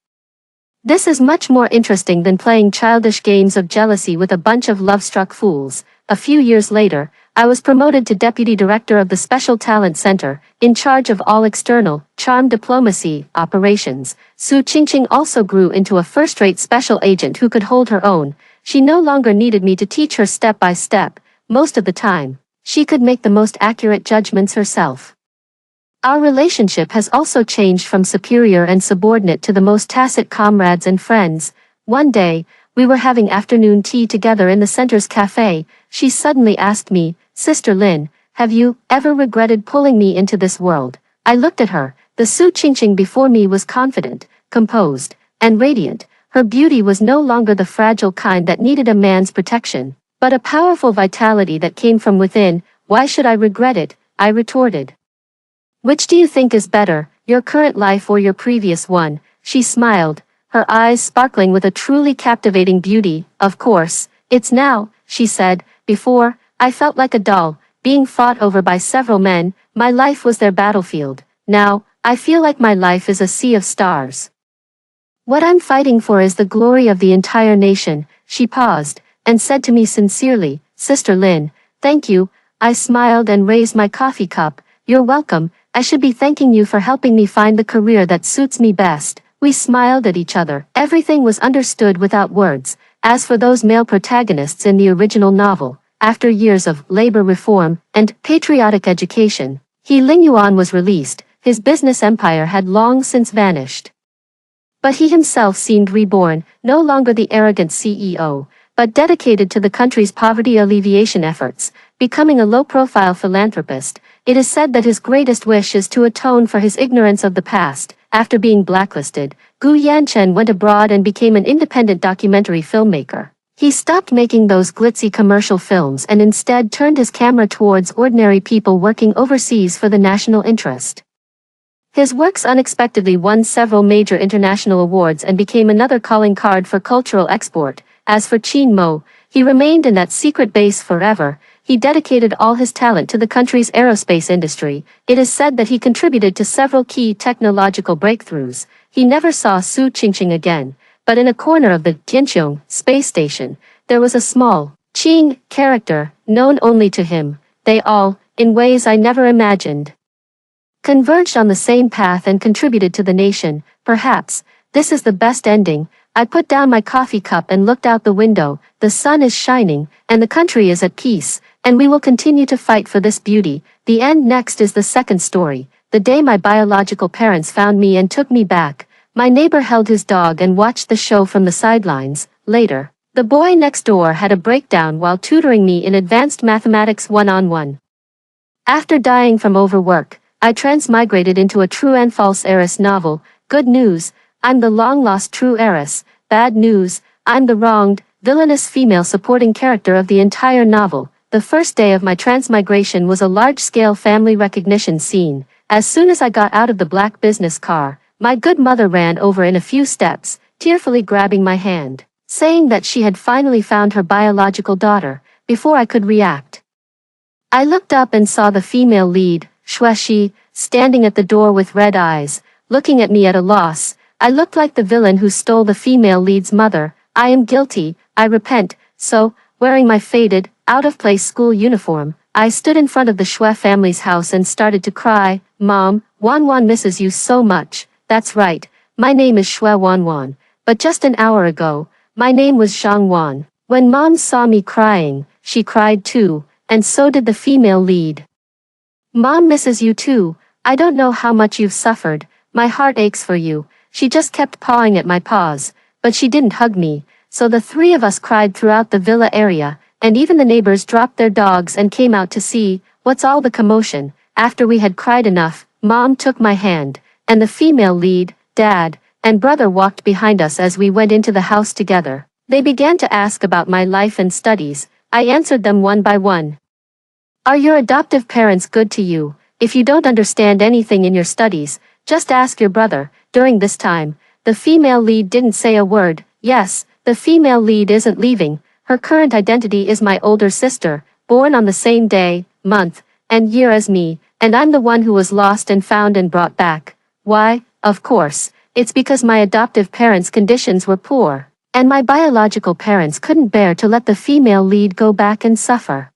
This is much more interesting than playing childish games of jealousy with a bunch of love-struck fools. A few years later, I was promoted to Deputy Director of the Special Talent Center, in charge of all external, charm diplomacy, operations. Su Qingqing also grew into a first-rate special agent who could hold her own. She no longer needed me to teach her step by step. Most of the time, she could make the most accurate judgments herself. Our relationship has also changed from superior and subordinate to the most tacit comrades and friends. One day, we were having afternoon tea together in the center's cafe. She suddenly asked me, Sister Lin, have you ever regretted pulling me into this world? I looked at her. The Su Qingqing before me was confident, composed, and radiant. Her beauty was no longer the fragile kind that needed a man's protection, but a powerful vitality that came from within. Why should I regret it? I retorted. Which do you think is better, your current life or your previous one? She smiled, her eyes sparkling with a truly captivating beauty. Of course, it's now, she said. Before, I felt like a doll, being fought over by several men. My life was their battlefield. Now, I feel like my life is a sea of stars. What I'm fighting for is the glory of the entire nation. She paused, and said to me sincerely, Sister Lin, thank you. I smiled and raised my coffee cup. You're welcome. I should be thanking you for helping me find the career that suits me best. We smiled at each other. Everything was understood without words. As for those male protagonists in the original novel, after years of labor reform and patriotic education, He Lingyuan was released. His business empire had long since vanished. But he himself seemed reborn, no longer the arrogant CEO, but dedicated to the country's poverty alleviation efforts, becoming a low-profile philanthropist. It is said that his greatest wish is to atone for his ignorance of the past. After being blacklisted, Gu Yanchen went abroad and became an independent documentary filmmaker. He stopped making those glitzy commercial films and instead turned his camera towards ordinary people working overseas for the national interest. His works unexpectedly won several major international awards and became another calling card for cultural export. As for Qin Mo, he remained in that secret base forever. He dedicated all his talent to the country's aerospace industry. It is said that he contributed to several key technological breakthroughs. He never saw Su Qingqing again, but in a corner of the Tianqiong space station, there was a small Qing character, known only to him. They all, in ways I never imagined, converged on the same path and contributed to the nation. Perhaps, this is the best ending. I put down my coffee cup and looked out the window. The sun is shining, and the country is at peace, and we will continue to fight for this beauty. The end. Next is the second story. The day my biological parents found me and took me back, my neighbor held his dog and watched the show from the sidelines. Later, the boy next door had a breakdown while tutoring me in advanced mathematics one-on-one. After dying from overwork, I transmigrated into a true and false heiress novel. Good news, I'm the long-lost true heiress. Bad news, I'm the wronged, villainous female supporting character of the entire novel. The first day of my transmigration was a large-scale family recognition scene. As soon as I got out of the black business car, my good mother ran over in a few steps, tearfully grabbing my hand, saying that she had finally found her biological daughter. Before I could react, I looked up and saw the female lead, Xuexi, standing at the door with red eyes, looking at me at a loss. I looked like the villain who stole the female lead's mother. I am guilty, I repent. So, wearing my faded, out-of-place school uniform, I stood in front of the Xue family's house and started to cry. Mom, Wanwan misses you so much. That's right, my name is Xue Wanwan. But just an hour ago, my name was Zhang Wan. When Mom saw me crying, she cried too, and so did the female lead. Mom misses you too. I don't know how much you've suffered. My heart aches for you. She just kept pawing at my paws, but she didn't hug me. so the three of us cried throughout the villa area, and even the neighbors dropped their dogs and came out to see. What's all the commotion? After we had cried enough, Mom took my hand, and the female lead, Dad, and brother walked behind us as we went into the house together. They began to ask about my life and studies. I answered them one by one. Are your adoptive parents good to you? If you don't understand anything in your studies, just ask your brother. During this time, the female lead didn't say a word. Yes, the female lead isn't leaving. Her current identity is my older sister, born on the same day, month, and year as me, and I'm the one who was lost and found and brought back. Why? Of course, it's because my adoptive parents' conditions were poor, and my biological parents couldn't bear to let the female lead go back and suffer.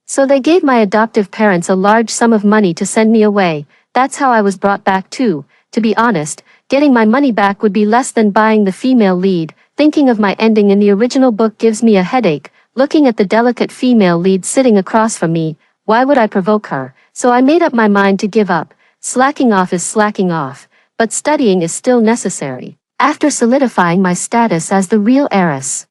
So they gave my adoptive parents a large sum of money to send me away. That's how I was brought back too. To be honest, getting my money back would be less than buying the female lead. Thinking of my ending in the original book gives me a headache. Looking at the delicate female lead sitting across from me, why would I provoke her? So I made up my mind to give up. Slacking off is slacking off, but studying is still necessary. After solidifying my status as the real heiress,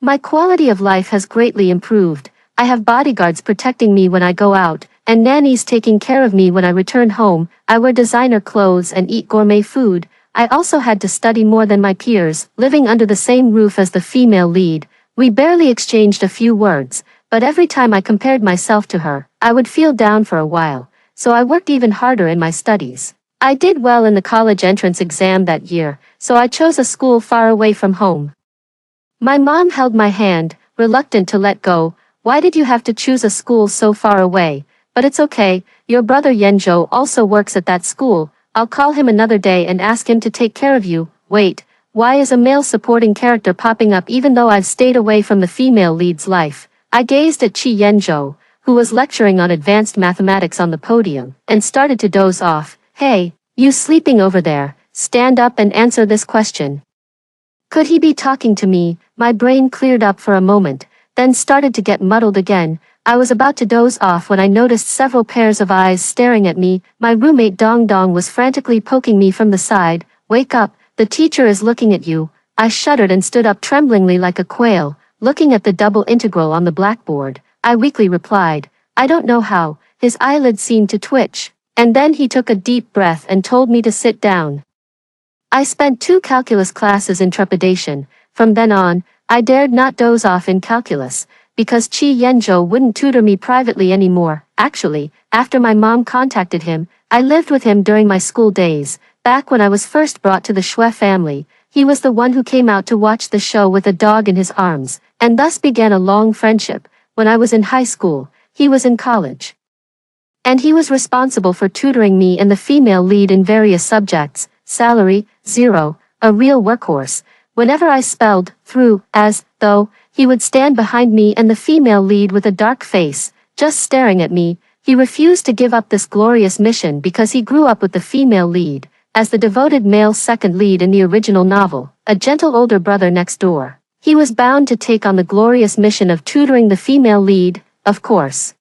my quality of life has greatly improved. I have bodyguards protecting me when I go out, and nannies taking care of me when I return home. I wear designer clothes and eat gourmet food. I also had to study more than my peers, living under the same roof as the female lead. We barely exchanged a few words, but every time I compared myself to her, I would feel down for a while, so I worked even harder in my studies. I did well in the college entrance exam that year, so I chose a school far away from home. My mom held my hand, reluctant to let go. Why did you have to choose a school so far away? But it's okay, your brother Yenjo also works at that school. I'll call him another day and ask him to take care of you. Wait, why is a male supporting character popping up even though I've stayed away from the female lead's life? I gazed at Chi Yenjo, who was lecturing on advanced mathematics on the podium, and started to doze off. Hey, you sleeping over there, stand up and answer this question. Could he be talking to me? My brain cleared up for a moment, then started to get muddled again. I was about to doze off when I noticed several pairs of eyes staring at me. My roommate Dong Dong was frantically poking me from the side. Wake up, the teacher is looking at you. I shuddered and stood up tremblingly like a quail, looking at the double integral on the blackboard. I weakly replied, I don't know how. His eyelids seemed to twitch, and then he took a deep breath and told me to sit down. I spent 2 calculus classes in trepidation. From then on, I dared not doze off in calculus, because Chi Yenjo wouldn't tutor me privately anymore. Actually, after my mom contacted him, I lived with him during my school days. Back when I was first brought to the Shui family, he was the one who came out to watch the show with a dog in his arms, and thus began a long friendship. When I was in high school, he was in college, and he was responsible for tutoring me and the female lead in various subjects. Salary, 0, a real workhorse. Whenever I spelled through as though, he would stand behind me and the female lead with a dark face, just staring at me. He refused to give up this glorious mission because he grew up with the female lead, as the devoted male second lead in the original novel, a gentle older brother next door. He was bound to take on the glorious mission of tutoring the female lead, of course.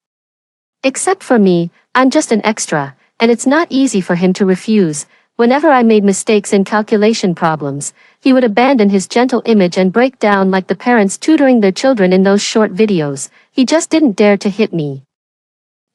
Except for me, I'm just an extra, and it's not easy for him to refuse. Whenever I made mistakes in calculation problems, he would abandon his gentle image and break down like the parents tutoring their children in those short videos. He just didn't dare to hit me.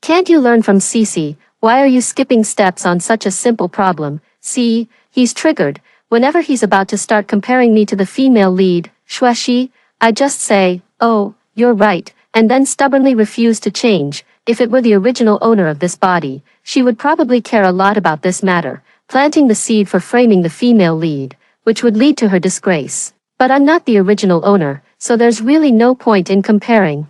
Can't you learn from Cece? Why are you skipping steps on such a simple problem? See, he's triggered. Whenever he's about to start comparing me to the female lead, Shueshi, I just say, oh, you're right, and then stubbornly refuse to change. If it were the original owner of this body, she would probably care a lot about this matter, planting the seed for framing the female lead, which would lead to her disgrace. But I'm not the original owner, so there's really no point in comparing.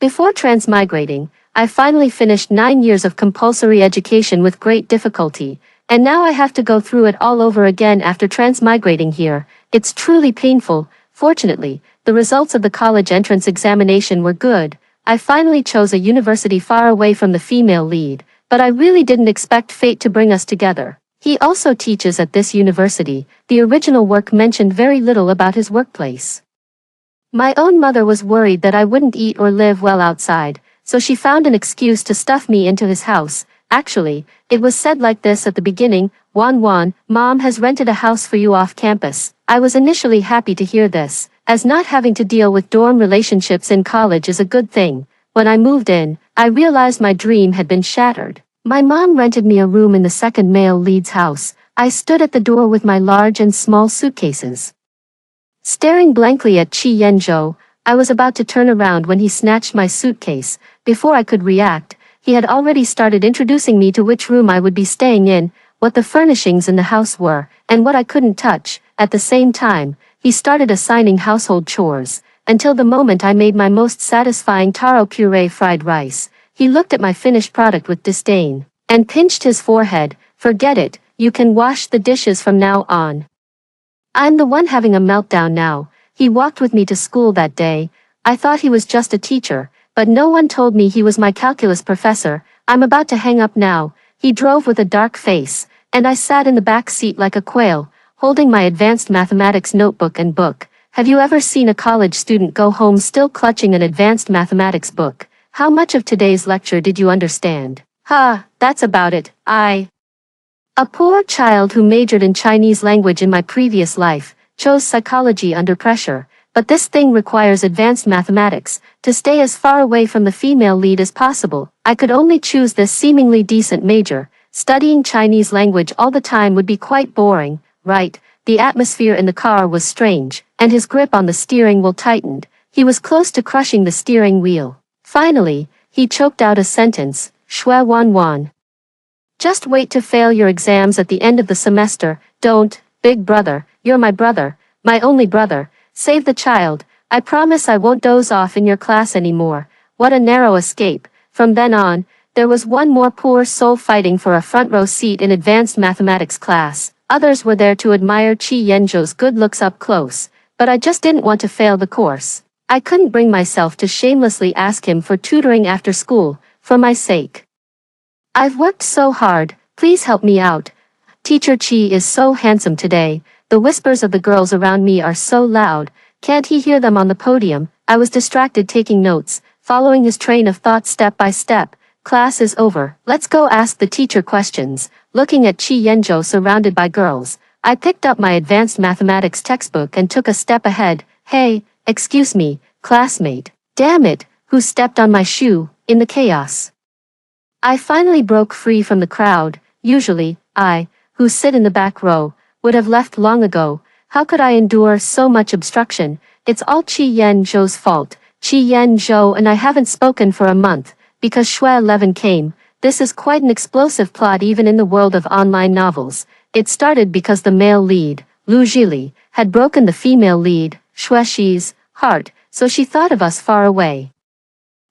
Before transmigrating, I finally finished 9 years of compulsory education with great difficulty, and now I have to go through it all over again after transmigrating here. It's truly painful. Fortunately, the results of the college entrance examination were good. I finally chose a university far away from the female lead, but I really didn't expect fate to bring us together. He also teaches at this university. The original work mentioned very little about his workplace. My own mother was worried that I wouldn't eat or live well outside, so she found an excuse to stuff me into his house. Actually, it was said like this at the beginning, Wan Wan, Mom has rented a house for you off campus. I was initially happy to hear this, as not having to deal with dorm relationships in college is a good thing. When I moved in, I realized my dream had been shattered. My mom rented me a room in the second male lead's house. I stood at the door with my large and small suitcases. Staring blankly at Chi Yenzhou, I was about to turn around when he snatched my suitcase. Before I could react, he had already started introducing me to which room I would be staying in, what the furnishings in the house were, and what I couldn't touch. At the same time, he started assigning household chores, until the moment I made my most satisfying taro puree fried rice. He looked at my finished product with disdain, and pinched his forehead. Forget it, you can wash the dishes from now on. I'm the one having a meltdown now. He walked with me to school that day. I thought he was just a teacher, but no one told me he was my calculus professor. I'm about to hang up now. He drove with a dark face, and I sat in the back seat like a quail, holding my advanced mathematics notebook and book. Have you ever seen a college student go home still clutching an advanced mathematics book? How much of today's lecture did you understand? That's about it. A poor child who majored in Chinese language in my previous life, chose psychology under pressure, but this thing requires advanced mathematics. To stay as far away from the female lead as possible, I could only choose this seemingly decent major. Studying Chinese language all the time would be quite boring, right? The atmosphere in the car was strange, and his grip on the steering wheel tightened. He was close to crushing the steering wheel. Finally, he choked out a sentence, Shui Wan Wan. Just wait to fail your exams at the end of the semester. Don't, big brother, you're my brother, my only brother. Save the child. I promise I won't doze off in your class anymore. What a narrow escape. From then on, there was one more poor soul fighting for a front row seat in advanced mathematics class. Others were there to admire Chi Yenzhou's good looks up close, but I just didn't want to fail the course. I couldn't bring myself to shamelessly ask him for tutoring after school, for my sake. I've worked so hard, please help me out. Teacher Chi is so handsome today. The whispers of the girls around me are so loud, can't he hear them on the podium? I was distracted taking notes, following his train of thought step by step. Class is over, let's go ask the teacher questions. Looking at Chi Yenzhou surrounded by girls, I picked up my advanced mathematics textbook and took a step ahead. Hey, excuse me, classmate. Damn it, who stepped on my shoe, in the chaos? I finally broke free from the crowd. Usually, I, who sit in the back row, would have left long ago. How could I endure so much obstruction? It's all Chi Yenzhou's fault. Chi Yenzhou and I haven't spoken for a month, because Shui 11 came. This is quite an explosive plot even in the world of online novels. It started because the male lead, Lu Zhili, had broken the female lead, Shui Shi's, heart, so she thought of us far away.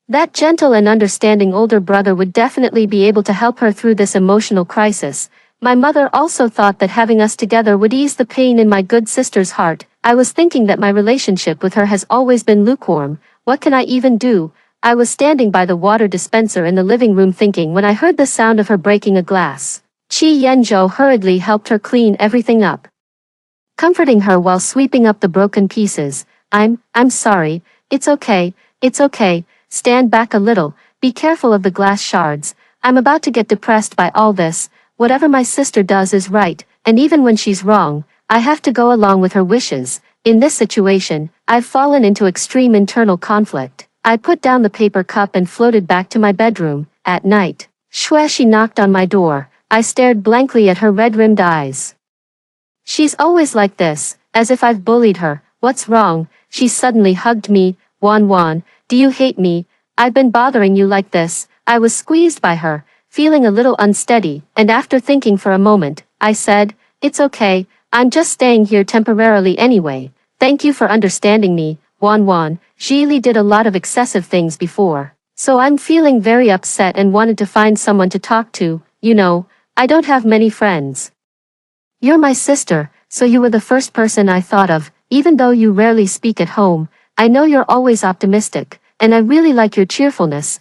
That gentle and understanding older brother would definitely be able to help her through this emotional crisis. My mother also thought that having us together would ease the pain in my good sister's heart. I was thinking that my relationship with her has always been lukewarm. What can I even do? I was standing by the water dispenser in the living room thinking when I heard the sound of her breaking a glass. Chi Yenzhou hurriedly helped her clean everything up, comforting her while sweeping up the broken pieces. I'm sorry. It's okay. Stand back a little, be careful of the glass shards. I'm about to get depressed by all this. Whatever my sister does is right, and even when she's wrong, I have to go along with her wishes. In this situation, I've fallen into extreme internal conflict. I put down the paper cup and floated back to my bedroom. At night, She knocked on my door. I stared blankly at her red-rimmed eyes. She's always like this, as if I've bullied her. What's wrong? She suddenly hugged me. Wan Wan, do you hate me? I've been bothering you like this. I was squeezed by her, feeling a little unsteady, and after thinking for a moment, I said, it's okay, I'm just staying here temporarily anyway. Thank you for understanding me, Wan Wan. Zhili did a lot of excessive things before, so I'm feeling very upset and wanted to find someone to talk to. You know, I don't have many friends. You're my sister, so you were the first person I thought of, even though you rarely speak at home. I know you're always optimistic, and I really like your cheerfulness.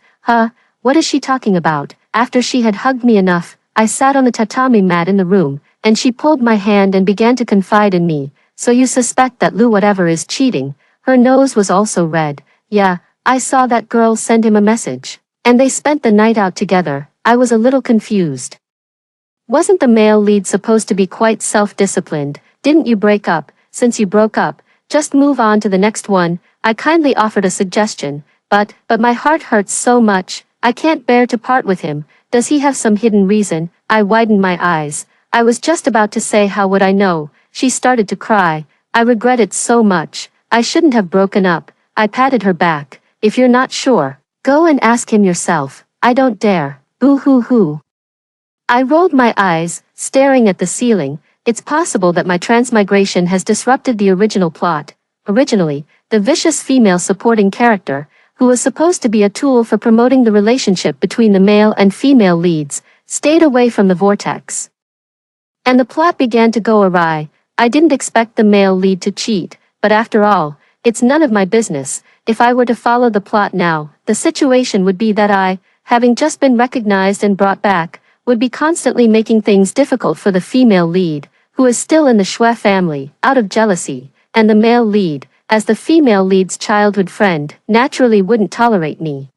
What is she talking about? After she had hugged me enough, I sat on the tatami mat in the room, and she pulled my hand and began to confide in me. So you suspect that Lu whatever is cheating? Her nose was also red. Yeah, I saw that girl send him a message. And they spent the night out together. I was a little confused. Wasn't the male lead supposed to be quite self-disciplined? Didn't you break up? Since you broke up, just move on to the next one. I kindly offered a suggestion, but my heart hurts so much. I can't bear to part with him. Does he have some hidden reason? I widened my eyes. I was just about to say how would I know. She started to cry. I regret it so much. I shouldn't have broken up. I patted her back. If you're not sure, go and ask him yourself. I don't dare. Boo-hoo-hoo. I rolled my eyes, staring at the ceiling. It's possible that my transmigration has disrupted the original plot. Originally, the vicious female supporting character, who was supposed to be a tool for promoting the relationship between the male and female leads, stayed away from the vortex. And the plot began to go awry. I didn't expect the male lead to cheat, but after all, it's none of my business. If I were to follow the plot now, the situation would be that I, having just been recognized and brought back, would be constantly making things difficult for the female lead, who is still in the Xue family, out of jealousy, and the male lead, as the female lead's childhood friend, naturally wouldn't tolerate me.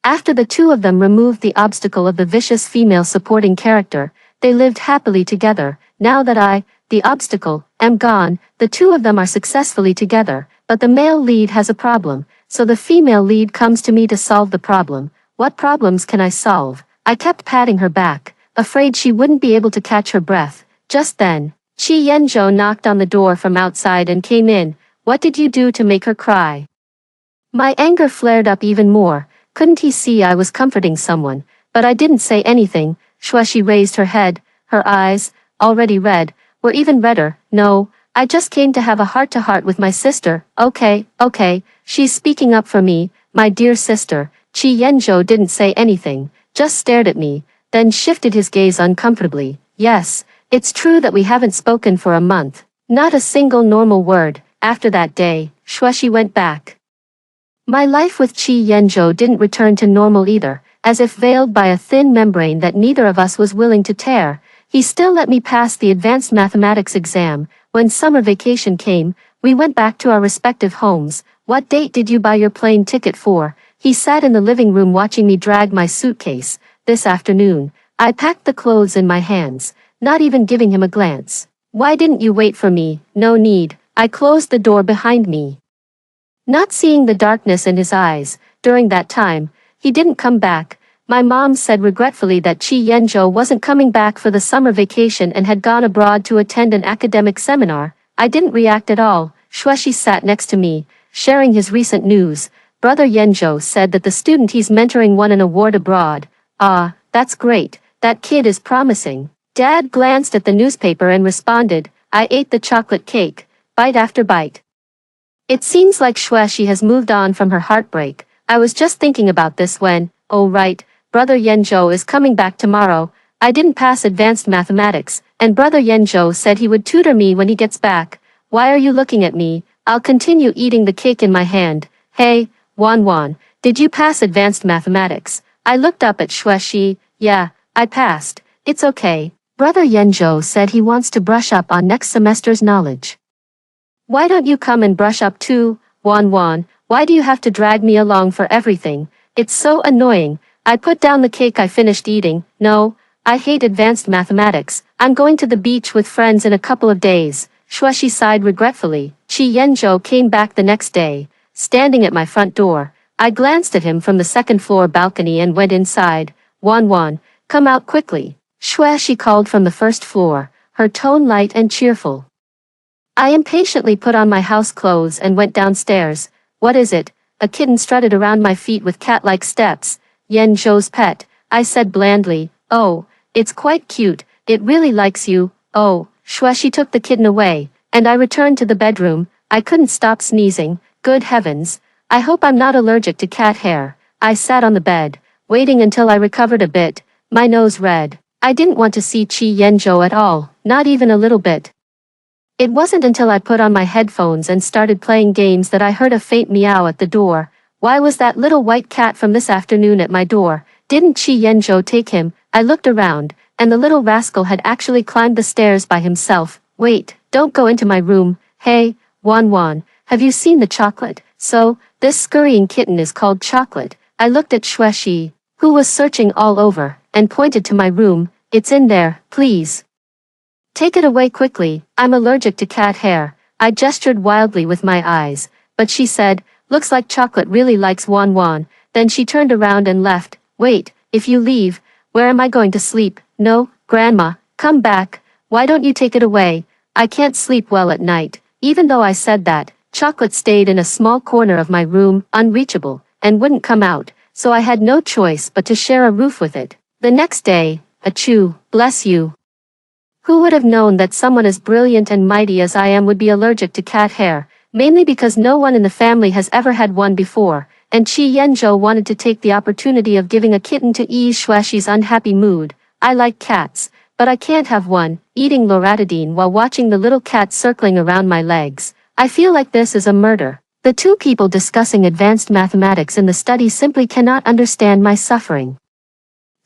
After the two of them removed the obstacle of the vicious female supporting character, they lived happily together. Now that I, the obstacle, am gone, the two of them are successfully together, but the male lead has a problem, so the female lead comes to me to solve the problem. What problems can I solve? I kept patting her back, afraid she wouldn't be able to catch her breath. Just then, Qi Yanzhou knocked on the door from outside and came in. What did you do to make her cry? My anger flared up even more. Couldn't he see I was comforting someone? But I didn't say anything. Shueshi raised her head. Her eyes, already red, were even redder. No, I just came to have a heart-to-heart with my sister. Okay, she's speaking up for me, my dear sister. Qi Yanzhou didn't say anything, just stared at me, then shifted his gaze uncomfortably. Yes, it's true that we haven't spoken for a month. Not a single normal word. After that day, Shueshi went back. My life with Qi Yanzhou didn't return to normal either, as if veiled by a thin membrane that neither of us was willing to tear. He still let me pass the advanced mathematics exam. When summer vacation came, we went back to our respective homes. What date did you buy your plane ticket for? He sat in the living room watching me drag my suitcase. This afternoon, I packed the clothes in my hands, not even giving him a glance. Why didn't you wait for me? No need. I closed the door behind me. Not seeing the darkness in his eyes, during that time, he didn't come back. My mom said regretfully that Qi Yanzhou wasn't coming back for the summer vacation and had gone abroad to attend an academic seminar. I didn't react at all. Shueshi sat next to me, sharing his recent news. Brother Yanzhou said that the student he's mentoring won an award abroad. Ah, that's great. That kid is promising. Dad glanced at the newspaper and responded. I ate the chocolate cake, bite after bite. It seems like Shueshi has moved on from her heartbreak. I was just thinking about this when, oh right, Brother Yanzhou is coming back tomorrow. I didn't pass advanced mathematics, and Brother Yanzhou said he would tutor me when he gets back. Why are you looking at me? I'll continue eating the cake in my hand. Hey, Wan, did you pass advanced mathematics? I looked up at Shueshi. Yeah, I passed. It's okay. Brother Yanzhou said he wants to brush up on next semester's knowledge. Why don't you come and brush up too, Wan? Why do you have to drag me along for everything? It's so annoying. I put down the cake I finished eating. No, I hate advanced mathematics. I'm going to the beach with friends in a couple of days. Shueshi sighed regretfully. Qi Yanzhou came back the next day, standing at my front door. I glanced at him from the second-floor balcony and went inside. Wan, come out quickly. Shueshi called from the first floor, her tone light and cheerful. I impatiently put on my house clothes and went downstairs. What is it? A kitten strutted around my feet with cat-like steps. Yanzhou's pet, I said blandly. Oh, it's quite cute. It really likes you. Oh, Shueshi took the kitten away, and I returned to the bedroom. I couldn't stop sneezing. Good heavens. I hope I'm not allergic to cat hair. I sat on the bed, waiting until I recovered a bit, my nose red. I didn't want to see Qi Yanzhou at all, not even a little bit. It wasn't until I put on my headphones and started playing games that I heard a faint meow at the door. Why was that little white cat from this afternoon at my door? Didn't Qi Yanzhou take him? I looked around, and the little rascal had actually climbed the stairs by himself. Wait, don't go into my room. Hey, Wan, have you seen the chocolate? So, this scurrying kitten is called Chocolate. I looked at Shueshi. who was searching all over, and pointed to my room. It's in there, please. Take it away quickly, I'm allergic to cat hair. I gestured wildly with my eyes, but she said, looks like Chocolate really likes Wan Wan. Then she turned around and left. Wait, if you leave, where am I going to sleep? No, Grandma, come back. Why don't you take it away? I can't sleep well at night. Even though I said that, Chocolate stayed in a small corner of my room, unreachable, and wouldn't come out, so I had no choice but to share a roof with it. The next day, achoo, bless you. Who would have known that someone as brilliant and mighty as I am would be allergic to cat hair, mainly because no one in the family has ever had one before, and Chi Yanzhou wanted to take the opportunity of giving a kitten to ease Xuexi's unhappy mood. I like cats, but I can't have one, eating loratadine while watching the little cat circling around my legs. I feel like this is a murder. The two people discussing advanced mathematics in the study simply cannot understand my suffering.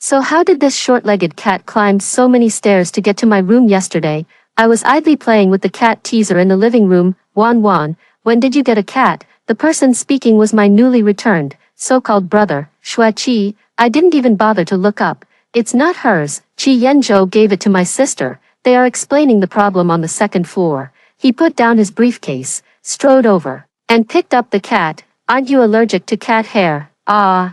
So how did this short-legged cat climb so many stairs to get to my room yesterday? I was idly playing with the cat teaser in the living room. Wan Wan, when did you get a cat? The person speaking was my newly returned, so-called brother, Xueqi. I didn't even bother to look up. It's not hers. Qi Yanzhou gave it to my sister. They are explaining the problem on the second floor. He put down his briefcase, strode over, and picked up the cat. Aren't you allergic to cat hair? Ah.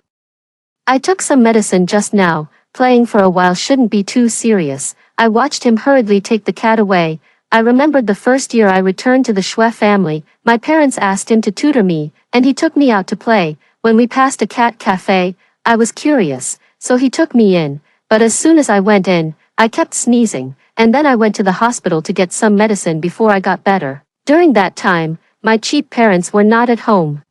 I took some medicine just now. Playing for a while shouldn't be too serious. I watched him hurriedly take the cat away. I remembered the first year I returned to the Xue family, my parents asked him to tutor me, and he took me out to play. When we passed a cat cafe, I was curious, so he took me in. But as soon as I went in, I kept sneezing, and then I went to the hospital to get some medicine before I got better. During that time, my cheap parents were not at home.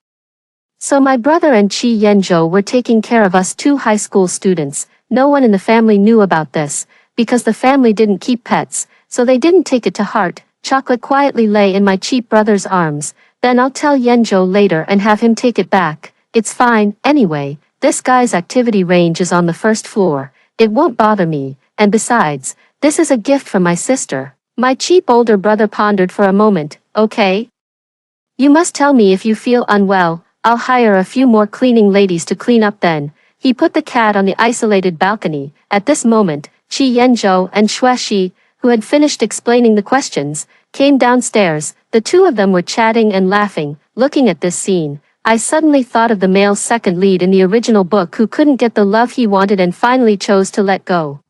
So my brother and Qi Yanzhou were taking care of us two high school students. No one in the family knew about this, because the family didn't keep pets, so they didn't take it to heart. Chocolate quietly lay in my cheap brother's arms. Then I'll tell Yanzhou later and have him take it back. It's fine, anyway. This guy's activity range is on the first floor. It won't bother me, and besides, this is a gift from my sister. My cheap older brother pondered for a moment. Okay? You must tell me if you feel unwell. I'll hire a few more cleaning ladies to clean up then. He put the cat on the isolated balcony. At this moment, Qi Yanzhou and Xuexi, who had finished explaining the questions, came downstairs. The two of them were chatting and laughing. Looking at this scene, I suddenly thought of the male second lead in the original book who couldn't get the love he wanted and finally chose to let go.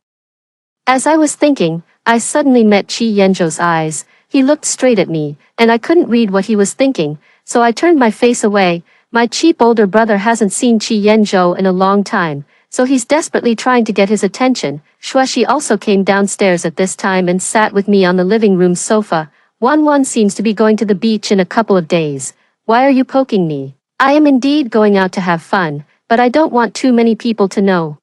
As I was thinking, I suddenly met Qi Yanzhou's eyes. He looked straight at me, and I couldn't read what he was thinking, so I turned my face away. My cheap older brother hasn't seen Qi Yanzhou in a long time, so he's desperately trying to get his attention. Xuexi also came downstairs at this time and sat with me on the living room sofa. Wan Wan seems to be going to the beach in a couple of days. Why are you poking me? I am indeed going out to have fun, but I don't want too many people to know.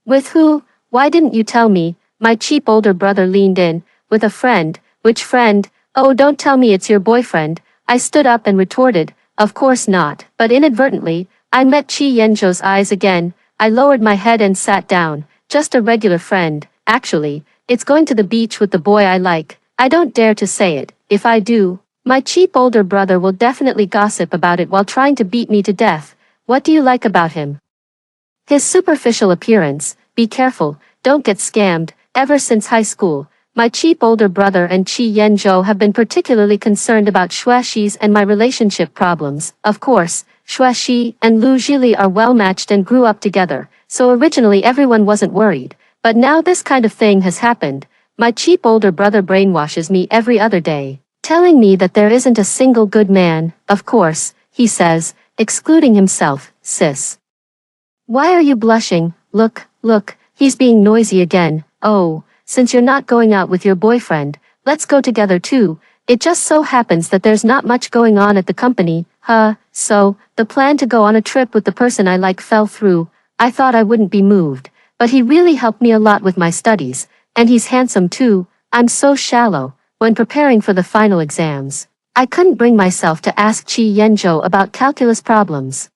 With who? Why didn't you tell me? My cheap older brother leaned in. With a friend. Which friend? Oh, don't tell me it's your boyfriend. I stood up and retorted. Of course not, but inadvertently, I met Qi Yanzhou's eyes again. I lowered my head and sat down. Just a regular friend. Actually, it's going to the beach with the boy I like. I don't dare to say it. If I do, my cheap older brother will definitely gossip about it while trying to beat me to death. What do you like about him? His superficial appearance. Be careful, don't get scammed. Ever since high school, my cheap older brother and Qi Yanzhou have been particularly concerned about Xuexi's and my relationship problems. Of course, Xuexi and Lu Zhili are well matched and grew up together, so originally everyone wasn't worried. But now this kind of thing has happened. My cheap older brother brainwashes me every other day, telling me that there isn't a single good man. Of course, he says, excluding himself. Sis. Why are you blushing? Look, he's being noisy again. Oh. Since you're not going out with your boyfriend, let's go together too. It just so happens that there's not much going on at the company. So, the plan to go on a trip with the person I like fell through. I thought I wouldn't be moved, but he really helped me a lot with my studies, and he's handsome too. I'm so shallow. When preparing for the final exams, I couldn't bring myself to ask Qi Yanzhou about calculus problems.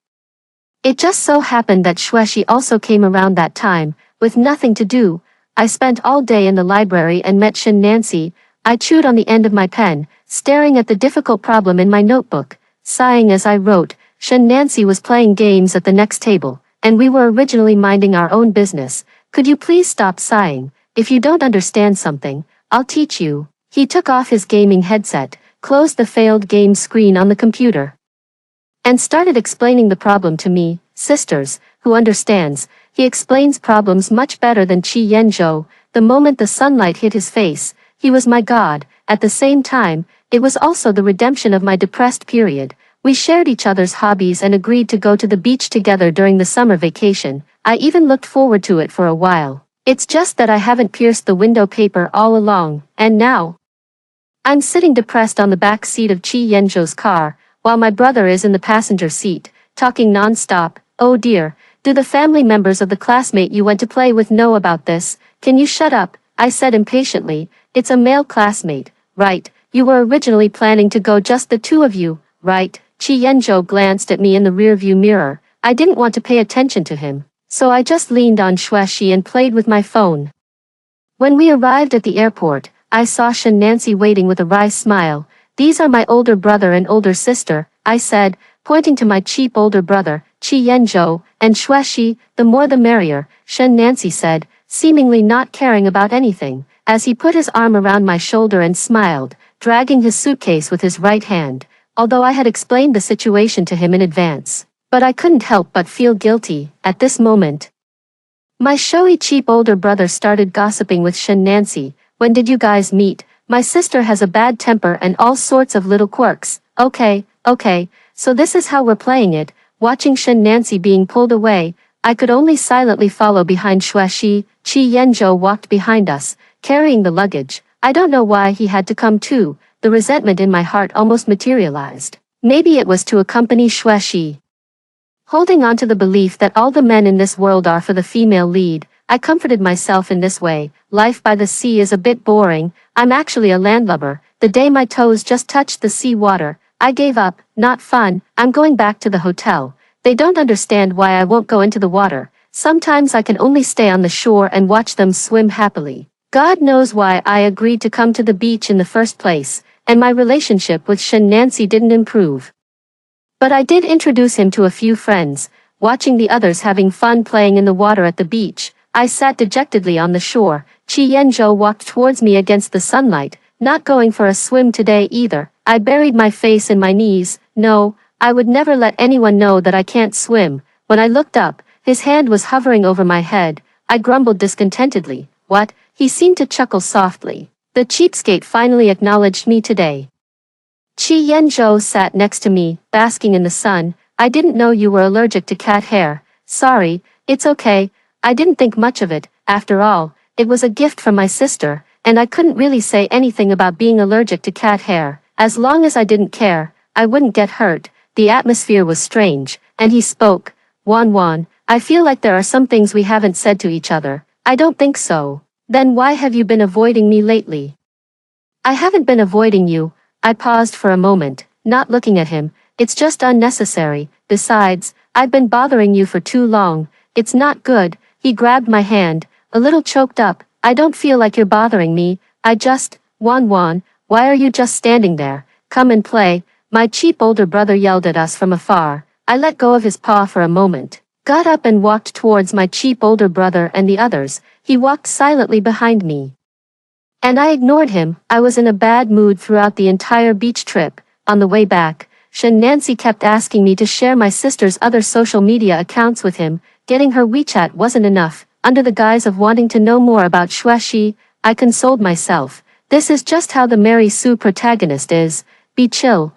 It just so happened that Xuexi also came around that time, with nothing to do. I spent all day in the library and met Shen Nancy. I chewed on the end of my pen, staring at the difficult problem in my notebook, sighing as I wrote. Shen Nancy was playing games at the next table, and we were originally minding our own business. Could you please stop sighing? If you don't understand something, I'll teach you. He took off his gaming headset, closed the failed game screen on the computer, and started explaining the problem to me. Sisters, who understands? He explains problems much better than Qi Yanzhou. The moment the sunlight hit his face, he was my god. At the same time, it was also the redemption of my depressed period. We shared each other's hobbies and agreed to go to the beach together during the summer vacation. I even looked forward to it for a while. It's just that I haven't pierced the window paper all along, and now I'm sitting depressed on the back seat of Qi Yanzhou's car, while my brother is in the passenger seat, talking non-stop. Oh dear, do the family members of the classmate you went to play with know about this? Can you shut up? I said impatiently. It's a male classmate, right? You were originally planning to go just the two of you, right? Qi Yanzhou glanced at me in the rearview mirror. I didn't want to pay attention to him, so I just leaned on Xuexi and played with my phone. When we arrived at the airport, I saw Shen Nancy waiting with a wry smile. These are my older brother and older sister, I said, pointing to my cheap older brother, Qi Yanzhou, and Xuexi. The more the merrier, Shen Nancy said, seemingly not caring about anything, as he put his arm around my shoulder and smiled, dragging his suitcase with his right hand, although I had explained the situation to him in advance. But I couldn't help but feel guilty, at this moment. My showy cheap older brother started gossiping with Shen Nancy. When did you guys meet? My sister has a bad temper and all sorts of little quirks. Okay, so this is how we're playing it. Watching Shen Nancy being pulled away, I could only silently follow behind Xuexi. Qi Yanzhou walked behind us, carrying the luggage. I don't know why he had to come too. The resentment in my heart almost materialized. Maybe it was to accompany Xuexi. Holding on to the belief that all the men in this world are for the female lead, I comforted myself in this way. Life by the sea is a bit boring. I'm actually a landlubber. The day my toes just touched the sea water, I gave up. Not fun. I'm going back to the hotel. They don't understand why I won't go into the water. Sometimes I can only stay on the shore and watch them swim happily. God knows why I agreed to come to the beach in the first place, and my relationship with Shen Nancy didn't improve. But I did introduce him to a few friends. Watching the others having fun playing in the water at the beach, I sat dejectedly on the shore. Qi Yanzhou walked towards me against the sunlight. Not going for a swim today either. I buried my face in my knees. No, I would never let anyone know that I can't swim. When I looked up, his hand was hovering over my head. I grumbled discontentedly. What? He seemed to chuckle softly. The cheapskate finally acknowledged me today. Qi Yanzhou sat next to me, basking in the sun. I didn't know you were allergic to cat hair. Sorry, it's okay. I didn't think much of it. After all, it was a gift from my sister, and I couldn't really say anything about being allergic to cat hair. As long as I didn't care, I wouldn't get hurt. The atmosphere was strange, and he spoke. Wan, I feel like there are some things we haven't said to each other. I don't think so. Then why have you been avoiding me lately? I haven't been avoiding you. I paused for a moment, not looking at him. It's just unnecessary. Besides, I've been bothering you for too long. It's not good. He grabbed my hand, a little choked up. I don't feel like you're bothering me. I just, Wan, why are you just standing there? Come and play. My cheap older brother yelled at us from afar. I let go of his paw for a moment, got up and walked towards my cheap older brother and the others. He walked silently behind me, and I ignored him. I was in a bad mood throughout the entire beach trip. On the way back, Shen Nancy kept asking me to share my sister's other social media accounts with him. Getting her WeChat wasn't enough. Under the guise of wanting to know more about Xuexi, I consoled myself. This is just how the Mary Sue protagonist is. Be chill.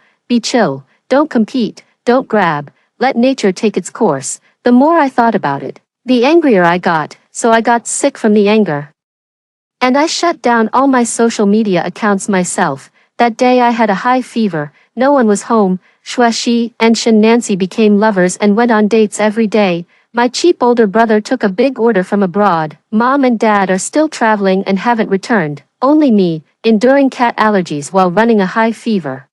Don't compete, don't grab. Let nature take its course. The more I thought about it, the angrier I got, so I got sick from the anger. And I shut down all my social media accounts myself. That day I had a high fever, no one was home. Xuexi and Shen Nancy became lovers and went on dates every day. My cheap older brother took a big order from abroad. Mom and dad are still traveling and haven't returned. Only me, enduring cat allergies while running a high fever,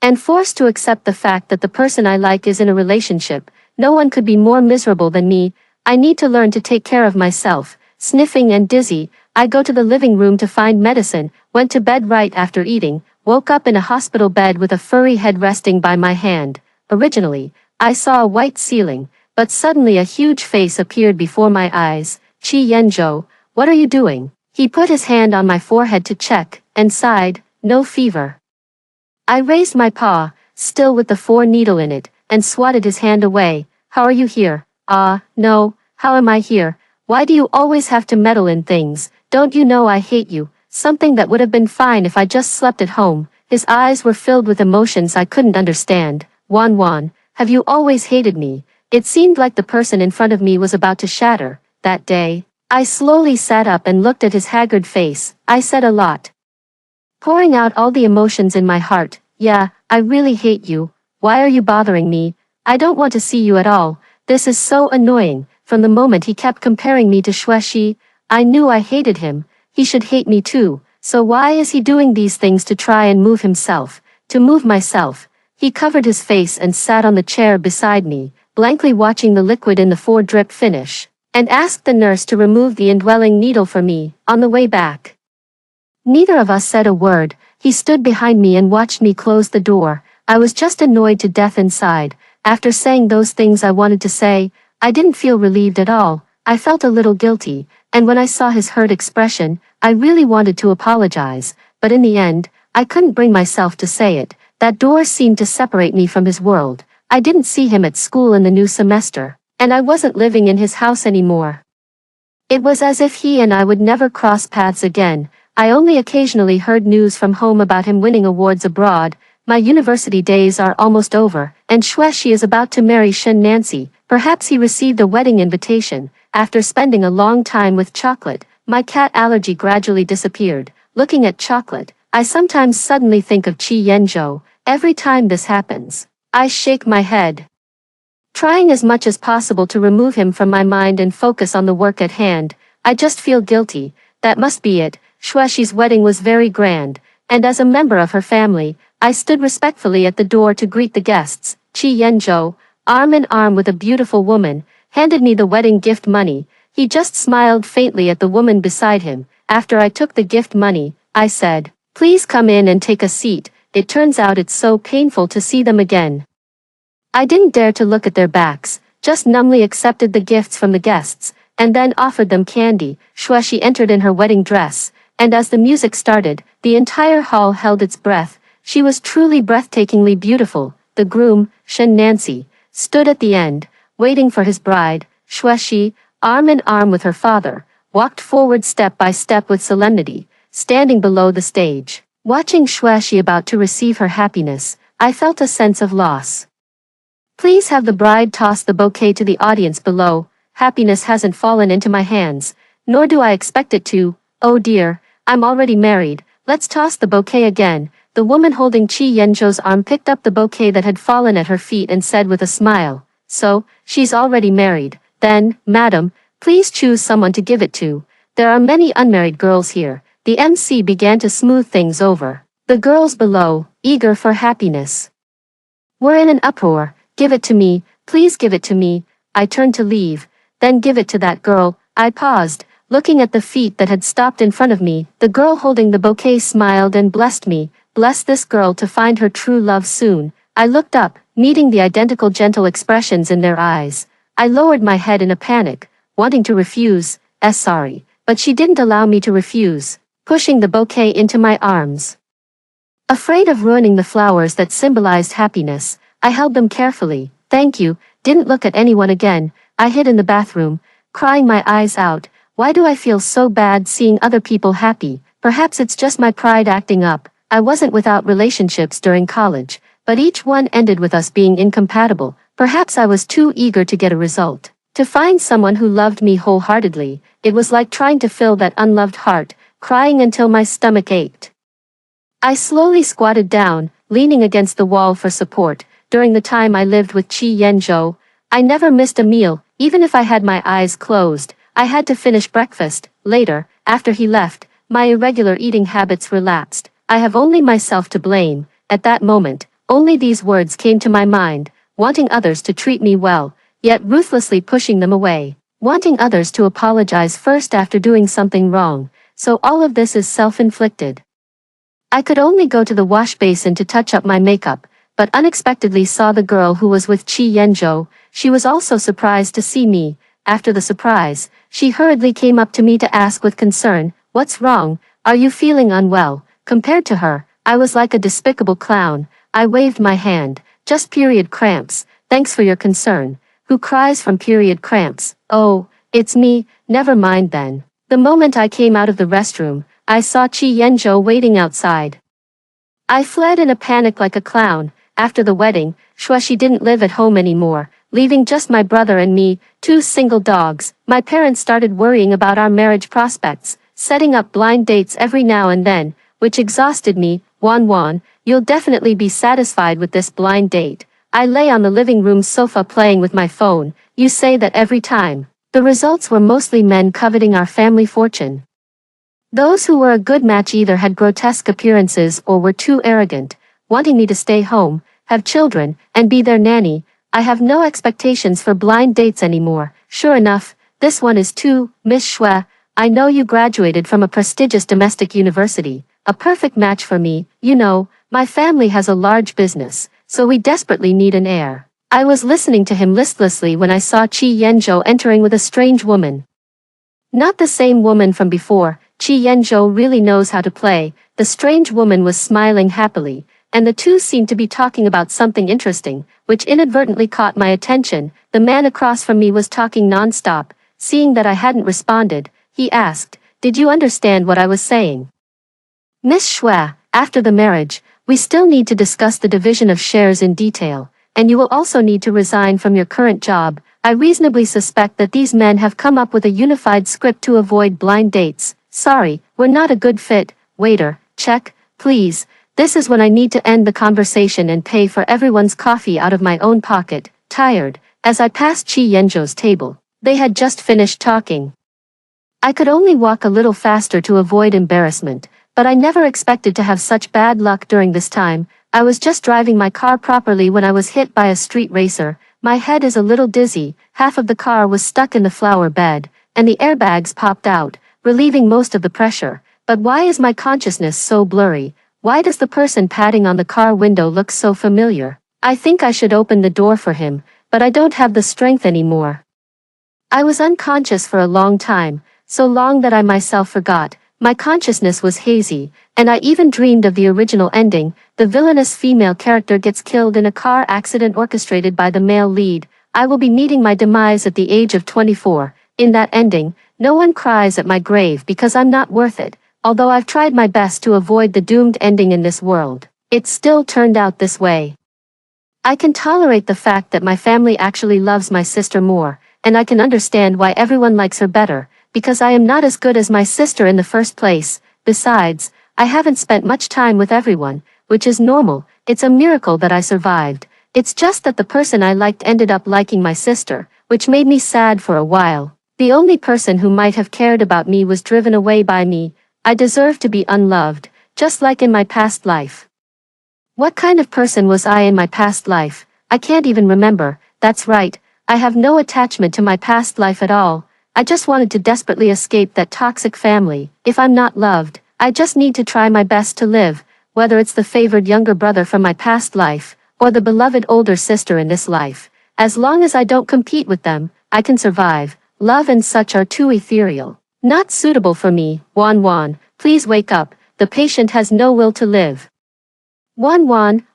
and forced to accept the fact that the person I like is in a relationship. No one could be more miserable than me. I need to learn to take care of myself. Sniffing and dizzy, I go to the living room to find medicine, went to bed right after eating, woke up in a hospital bed with a furry head resting by my hand. Originally, I saw a white ceiling, But suddenly a huge face appeared before my eyes. Chi Yanzhou, what are you doing? He put his hand on my forehead to check, and sighed, no fever. I raised my paw, still with the 4 needle in it, and swatted his hand away. How are you here? No, how am I here? Why do you always have to meddle in things? Don't you know I hate you? Something that would have been fine if I just slept at home. His eyes were filled with emotions I couldn't understand. Wan, have you always hated me? It seemed like the person in front of me was about to shatter. That day, I slowly sat up and looked at his haggard face. I said a lot, pouring out all the emotions in my heart. Yeah, I really hate you. Why are you bothering me? I don't want to see you at all. This is so annoying. From the moment he kept comparing me to Xuexi, I knew I hated him. He should hate me too. So why is he doing these things to try and move himself? To move myself. He covered his face and sat on the chair beside me, blankly watching the liquid in the 4-drip finish, and asked the nurse to remove the indwelling needle for me. On the way back, neither of us said a word. He stood behind me and watched me close the door. I was just annoyed to death inside. After saying those things I wanted to say, I didn't feel relieved at all. I felt a little guilty, and when I saw his hurt expression, I really wanted to apologize, but in the end, I couldn't bring myself to say it. That door seemed to separate me from his world. I didn't see him at school in the new semester, and I wasn't living in his house anymore. It was as if he and I would never cross paths again. I only occasionally heard news from home about him winning awards abroad. My university days are almost over, and Xuexi is about to marry Shen Nancy. Perhaps he received a wedding invitation. After spending a long time with chocolate, my cat allergy gradually disappeared. Looking at chocolate, I sometimes suddenly think of Chi Yanzhou. Every time this happens, I shake my head, trying as much as possible to remove him from my mind and focus on the work at hand. I just feel guilty. That must be it. Xuexi's wedding was very grand, and as a member of her family, I stood respectfully at the door to greet the guests. Chi Yanzhou, arm in arm with a beautiful woman, handed me the wedding gift money. He just smiled faintly at the woman beside him. After I took the gift money, I said, please come in and take a seat. It turns out it's so painful to see them again. I didn't dare to look at their backs, just numbly accepted the gifts from the guests, and then offered them candy. Xuexi entered in her wedding dress, and as the music started, the entire hall held its breath. She was truly breathtakingly beautiful. The groom, Shen Nancy, stood at the end, waiting for his bride. Xuexi, arm in arm with her father, walked forward step by step with solemnity, standing below the stage. Watching Xuexi about to receive her happiness, I felt a sense of loss. Please have the bride toss the bouquet to the audience below. Happiness hasn't fallen into my hands, nor do I expect it to. Oh dear, I'm already married. Let's toss the bouquet again. The woman holding Chi Yanzhou's arm picked up the bouquet that had fallen at her feet and said with a smile, so, she's already married. Then, madam, please choose someone to give it to. There are many unmarried girls here. The MC began to smooth things over. The girls below, eager for happiness, were in an uproar. Give it to me, please give it to me. I turned to leave. Then give it to that girl. I paused, looking at the feet that had stopped in front of me. The girl holding the bouquet smiled and blessed me. Bless this girl to find her true love soon. I looked up, meeting the identical gentle expressions in their eyes. I lowered my head in a panic, wanting to refuse. Sorry, but she didn't allow me to refuse, pushing the bouquet into my arms. Afraid of ruining the flowers that symbolized happiness, I held them carefully. Thank you. Didn't look at anyone again. I hid in the bathroom, crying my eyes out. Why do I feel so bad seeing other people happy? Perhaps it's just my pride acting up. I wasn't without relationships during college, but each one ended with us being incompatible. Perhaps I was too eager to get a result, to find someone who loved me wholeheartedly. It was like trying to fill that unloved heart, crying until my stomach ached. I slowly squatted down, leaning against the wall for support. During the time I lived with Chi Yanzhou, I never missed a meal, even if I had my eyes closed. I had to finish breakfast. Later, after he left, my irregular eating habits relapsed. I have only myself to blame. At that moment, only these words came to my mind, wanting others to treat me well, yet ruthlessly pushing them away. Wanting others to apologize first after doing something wrong. So all of this is self-inflicted. I could only go to the wash basin to touch up my makeup, but unexpectedly saw the girl who was with Chi Yanzhou. She was also surprised to see me. After the surprise, she hurriedly came up to me to ask with concern, "What's wrong? Are you feeling unwell?" Compared to her, I was like a despicable clown. I waved my hand. "Just period cramps. Thanks for your concern." "Who cries from period cramps?" "Oh, it's me." "Never mind then." The moment I came out of the restroom, I saw Chi Yanzhou waiting outside. I fled in a panic like a clown. After the wedding, Shueshi didn't live at home anymore, leaving just my brother and me, two single dogs. My parents started worrying about our marriage prospects, setting up blind dates every now and then, which exhausted me. Wan, you'll definitely be satisfied with this blind date. I lay on the living room sofa playing with my phone. You say that every time. The results were mostly men coveting our family fortune. Those who were a good match either had grotesque appearances or were too arrogant, wanting me to stay home, have children, and be their nanny. I have no expectations for blind dates anymore. Sure enough, this one is too. Miss Shui, I know you graduated from a prestigious domestic university. A perfect match for me. You know, my family has a large business, so we desperately need an heir. I was listening to him listlessly when I saw Chi Yanzhou entering with a strange woman. Not the same woman from before. Chi Yanzhou really knows how to play. The strange woman was smiling happily, and the two seemed to be talking about something interesting, which inadvertently caught my attention. The man across from me was talking non-stop. Seeing that I hadn't responded, he asked, "Did you understand what I was saying?" "Miss Shui, after the marriage, we still need to discuss the division of shares in detail, and you will also need to resign from your current job. I reasonably suspect that these men have come up with a unified script to avoid blind dates. Sorry, we're not a good fit." Waiter, check, please. This is when I need to end the conversation and pay for everyone's coffee out of my own pocket. Tired, as I passed Chi Yanzhou's table. They had just finished talking. I could only walk a little faster to avoid embarrassment, but I never expected to have such bad luck during this time. I was just driving my car properly when I was hit by a street racer. My head is a little dizzy, half of the car was stuck in the flower bed, and the airbags popped out, relieving most of the pressure. But why is my consciousness so blurry? Why does the person patting on the car window look so familiar? I think I should open the door for him, but I don't have the strength anymore. I was unconscious for a long time, so long that I myself forgot. My consciousness was hazy, and I even dreamed of the original ending. The villainous female character gets killed in a car accident orchestrated by the male lead. I will be meeting my demise at the age of 24. In that ending, no one cries at my grave because I'm not worth it. Although I've tried my best to avoid the doomed ending in this world, it still turned out this way. I can tolerate the fact that my family actually loves my sister more, and I can understand why everyone likes her better, because I am not as good as my sister in the first place. Besides, I haven't spent much time with everyone, which is normal. It's a miracle that I survived. It's just that the person I liked ended up liking my sister, which made me sad for a while. The only person who might have cared about me was driven away by me. I deserve to be unloved, just like in my past life. What kind of person was I in my past life? I can't even remember. That's right, I have no attachment to my past life at all. I just wanted to desperately escape that toxic family. If I'm not loved, I just need to try my best to live, whether it's the favored younger brother from my past life, or the beloved older sister in this life. As long as I don't compete with them, I can survive. Love and such are too ethereal. Not suitable for me. Wan, please wake up. The patient has no will to live. Wan,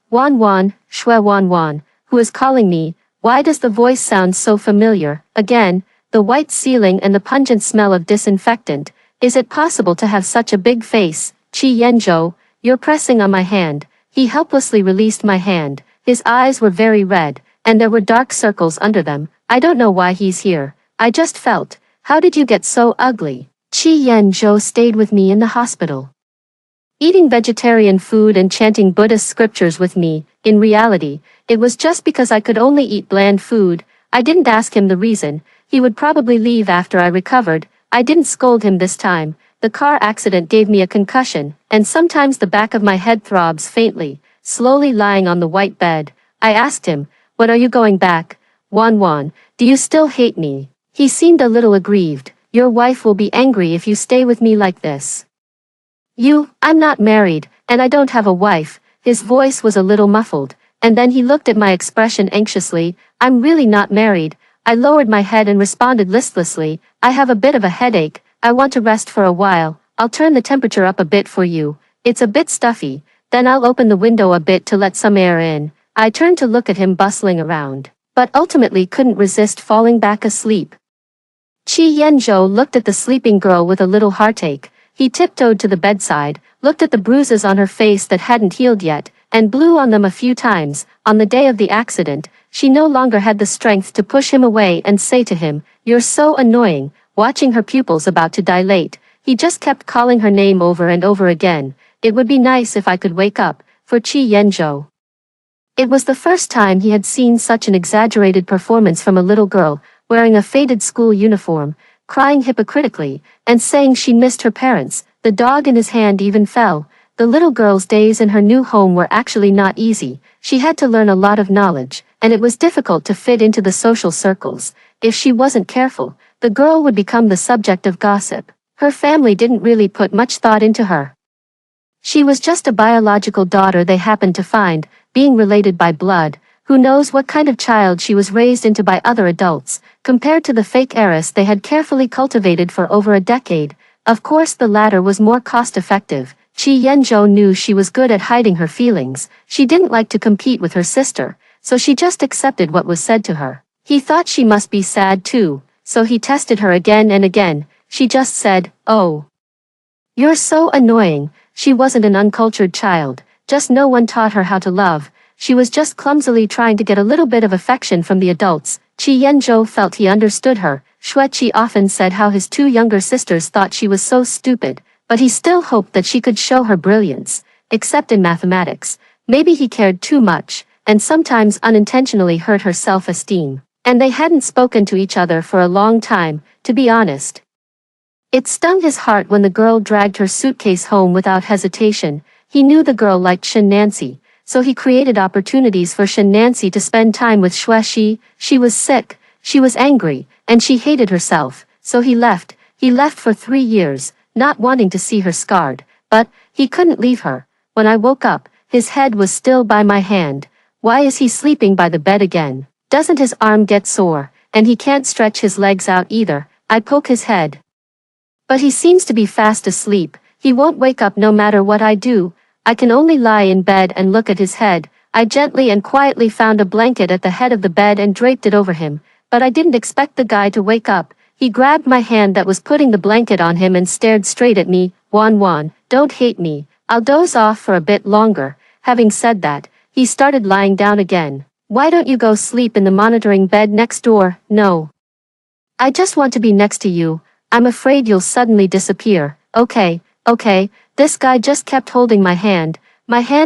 Shui Wan, who is calling me? Why does the voice sound so familiar? Again, the white ceiling and the pungent smell of disinfectant. Is it possible to have such a big face? Chi Yanzhou, you're pressing on my hand. He helplessly released my hand. His eyes were very red, and there were dark circles under them. I don't know why he's here. I just felt. How did you get so ugly? Chi Yanzhou stayed with me in the hospital, eating vegetarian food and chanting Buddhist scriptures with me. In reality, it was just because I could only eat bland food. I didn't ask him the reason. He would probably leave after I recovered. I didn't scold him this time. The car accident gave me a concussion, and sometimes the back of my head throbs faintly, slowly lying on the white bed. I asked him, "When are you going back? Wan, do you still hate me?" He seemed a little aggrieved. "Your wife will be angry if you stay with me like this." I'm not married, and I don't have a wife." His voice was a little muffled, and then he looked at my expression anxiously. I'm really not married. I lowered my head and responded listlessly, I have a bit of a headache, I want to rest for a while, I'll turn the temperature up a bit for you. It's a bit stuffy. Then I'll open the window a bit to let some air in. I turned to look at him bustling around, but ultimately couldn't resist falling back asleep. Chi Yanzhou looked at the sleeping girl with a little heartache. He tiptoed to the bedside, looked at the bruises on her face that hadn't healed yet, and blew on them a few times. On the day of the accident, she no longer had the strength to push him away and say to him, "You're so annoying." Watching her pupils about to dilate, he just kept calling her name over and over again. It would be nice if I could wake up, for Chi Yanzhou. It was the first time he had seen such an exaggerated performance from a little girl, wearing a faded school uniform, crying hypocritically, and saying she missed her parents. The dog in his hand even fell. The little girl's days in her new home were actually not easy. She had to learn a lot of knowledge, and it was difficult to fit into the social circles. If she wasn't careful, the girl would become the subject of gossip. Her family didn't really put much thought into her. She was just a biological daughter they happened to find, being related by blood. Who knows what kind of child she was raised into by other adults, compared to the fake heiress they had carefully cultivated for over a decade. Of course the latter was more cost-effective. Chi Yanzhou knew she was good at hiding her feelings. She didn't like to compete with her sister, so she just accepted what was said to her. He thought she must be sad too, so he tested her again and again. She just said, "Oh, you're so annoying." She wasn't an uncultured child, just no one taught her how to love. She was just clumsily trying to get a little bit of affection from the adults. Chi Yanzhou felt he understood her. Xueqi often said how his two younger sisters thought she was so stupid, but he still hoped that she could show her brilliance, except in mathematics. Maybe he cared too much, and sometimes unintentionally hurt her self-esteem. And they hadn't spoken to each other for a long time, to be honest. It stung his heart when the girl dragged her suitcase home without hesitation. He knew the girl liked Shen Nancy, so he created opportunities for Shen Nancy to spend time with Xueqi. She was sick, she was angry, and she hated herself, so he left. He left for 3 years, not wanting to see her scarred, but he couldn't leave her. When I woke up, his head was still by my hand. Why is he sleeping by the bed again? Doesn't his arm get sore? And he can't stretch his legs out either. I poke his head, but he seems to be fast asleep. He won't wake up no matter what I do. I can only lie in bed and look at his head. I gently and quietly found a blanket at the head of the bed and draped it over him, but I didn't expect the guy to wake up. He grabbed my hand that was putting the blanket on him and stared straight at me. "Wan, don't hate me. I'll doze off for a bit longer." Having said that, he started lying down again. "Why don't you go sleep in the monitoring bed next door?" "No. I just want to be next to you. I'm afraid you'll suddenly disappear." Okay. This guy just kept holding my hand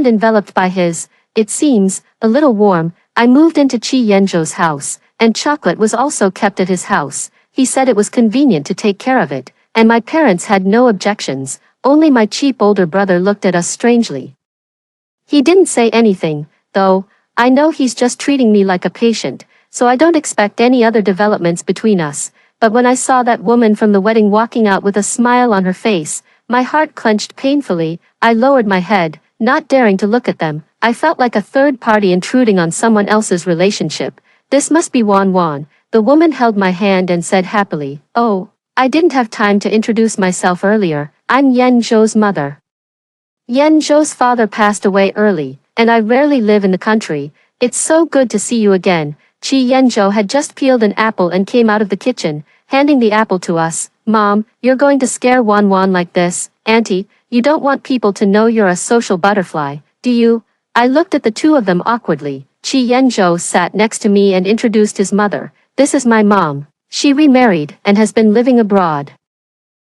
enveloped by his. It seems a little warm. I moved into Chi Yanzhou's house, and chocolate was also kept at his house. He said it was convenient to take care of it, and my parents had no objections. Only my cheap older brother looked at us strangely. He didn't say anything, though. I know he's just treating me like a patient, so I don't expect any other developments between us. But when I saw that woman from the wedding walking out with a smile on her face, my heart clenched painfully. I lowered my head, not daring to look at them. I felt like a third party intruding on someone else's relationship. This must be Wan. The woman held my hand and said happily, "Oh, I didn't have time to introduce myself earlier. I'm Yan Zhou's mother. Yan Zhou's father passed away early, and I rarely live in the country. It's so good to see you again." Chi Yanzhou had just peeled an apple and came out of the kitchen, handing the apple to us. "Mom, you're going to scare Wan like this, Auntie? You don't want people to know you're a social butterfly, do you?" I looked at the two of them awkwardly. Chi Yanzhou sat next to me and introduced his mother. "This is my mom. She remarried and has been living abroad.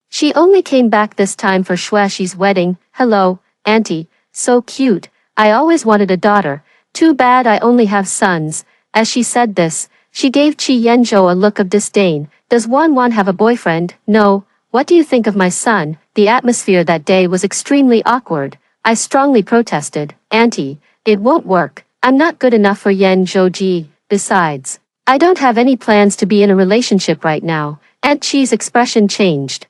She only came back this time for Xueqi's wedding." "Hello, Auntie. So cute. I always wanted a daughter. Too bad I only have sons." As she said this, she gave Chi Yanzhou a look of disdain. "Does Wan have a boyfriend?" "No. What do you think of my son?" The atmosphere that day was extremely awkward. I strongly protested. "Auntie, it won't work. I'm not good enough for Yan Zhouji. Besides, I don't have any plans to be in a relationship right now." Aunt Chi's expression changed.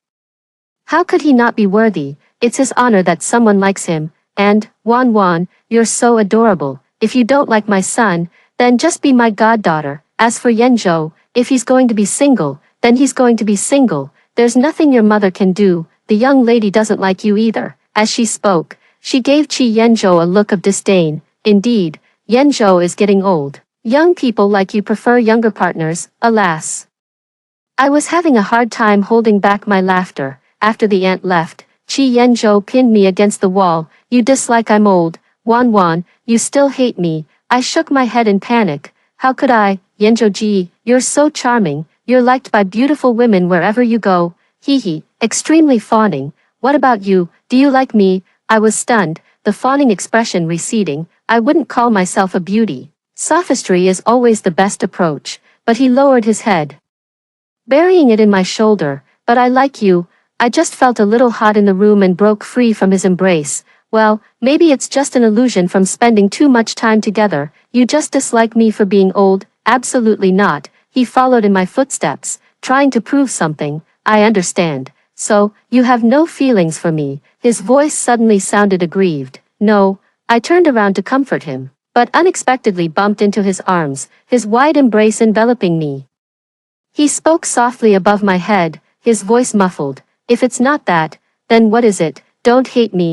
How could he not be worthy? It's his honor that someone likes him. "And, Wan, you're so adorable. If you don't like my son, then just be my goddaughter. As for Yanzhou, if he's going to be single, then he's going to be single. There's nothing your mother can do. The young lady doesn't like you either." As she spoke, she gave Qi Yanzhou a look of disdain. Indeed, Yanzhou is getting old. Young people like you prefer younger partners, alas. I was having a hard time holding back my laughter. After the aunt left, Qi Yanzhou pinned me against the wall. "You dislike I'm old. Wan Wan, you still hate me." I shook my head in panic. "How could I? Yanzhou Ji, you're so charming. You're liked by beautiful women wherever you go." Hee, extremely fawning. "What about you? Do you like me?" I was stunned, the fawning expression receding. I wouldn't call myself a beauty. Sophistry is always the best approach, but he lowered his head, burying it in my shoulder. "But I like you." I just felt a little hot in the room and broke free from his embrace. "Well, maybe it's just an illusion from spending too much time together. You just dislike me for being old." "Absolutely not." He followed in my footsteps, trying to prove something. "I understand. So, you have no feelings for me." His voice suddenly sounded aggrieved. "No." I turned around to comfort him, but unexpectedly bumped into his arms, his wide embrace enveloping me. He spoke softly above my head, his voice muffled. "If it's not that, then what is it? Don't hate me.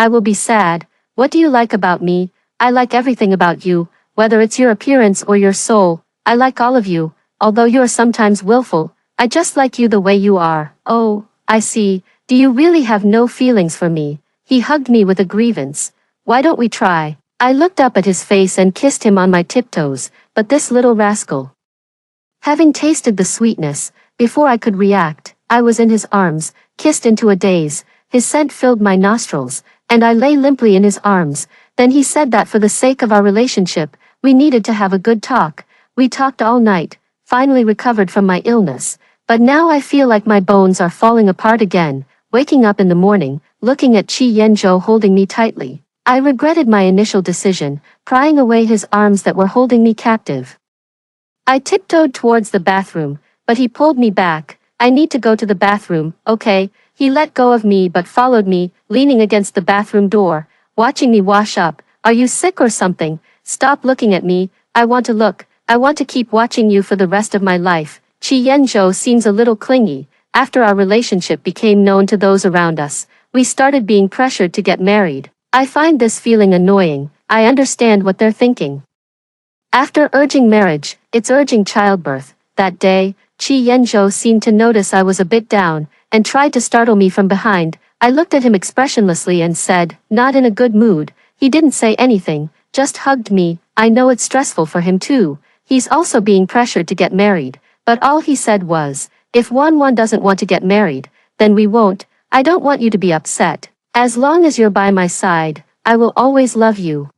I will be sad. What do you like about me?" "I like everything about you, whether it's your appearance or your soul. I like all of you, although you're sometimes willful. I just like you the way you are." "Oh, I see. Do you really have no feelings for me?" He hugged me with a grievance. "Why don't we try?" I looked up at his face and kissed him on my tiptoes, but this little rascal. Having tasted the sweetness, before I could react, I was in his arms, kissed into a daze. His scent filled my nostrils, and I lay limply in his arms. Then he said that for the sake of our relationship, we needed to have a good talk. We talked all night, finally recovered from my illness. But now I feel like my bones are falling apart again. Waking up in the morning, looking at Qi Yanzhou holding me tightly, I regretted my initial decision, prying away his arms that were holding me captive. I tiptoed towards the bathroom, but he pulled me back. "I need to go to the bathroom." "Okay." He let go of me but followed me, leaning against the bathroom door, watching me wash up. "Are you sick or something? Stop looking at me." "I want to look. I want to keep watching you for the rest of my life." Qi Yanzhou seems a little clingy. After our relationship became known to those around us, we started being pressured to get married. I find this feeling annoying. I understand what they're thinking. After urging marriage, it's urging childbirth. That day, Qi Yanzhou seemed to notice I was a bit down, and tried to startle me from behind. I looked at him expressionlessly and said, "Not in a good mood." He didn't say anything, just hugged me. I know it's stressful for him too. He's also being pressured to get married. But all he said was, "If Wan doesn't want to get married, then we won't. I don't want you to be upset. As long as you're by my side, I will always love you."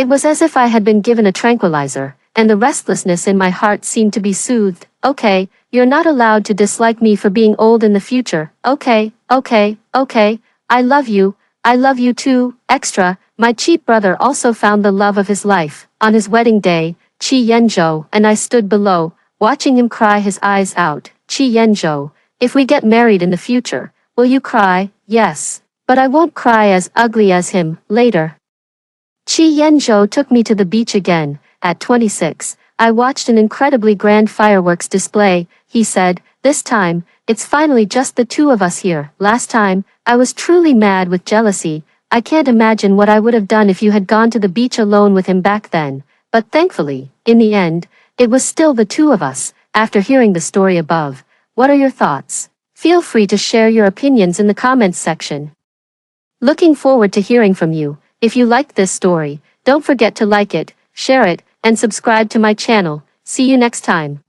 It was as if I had been given a tranquilizer, and the restlessness in my heart seemed to be soothed. "Okay, you're not allowed to dislike me for being old in the future. Okay. I love you. I love you too." Extra, my cheap brother also found the love of his life. On his wedding day, Qi Yanzhou and I stood below, watching him cry his eyes out. "Qi Yanzhou, if we get married in the future, will you cry?" "Yes. But I won't cry as ugly as him." Later, Qi Yanzhou took me to the beach again. At 26, I watched an incredibly grand fireworks display. He said, "This time, it's finally just the two of us here. Last time, I was truly mad with jealousy. I can't imagine what I would have done if you had gone to the beach alone with him back then. But thankfully, in the end, it was still the two of us." After hearing the story above, what are your thoughts? Feel free to share your opinions in the comments section. Looking forward to hearing from you. If you liked this story, don't forget to like it, share it, and subscribe to my channel. See you next time.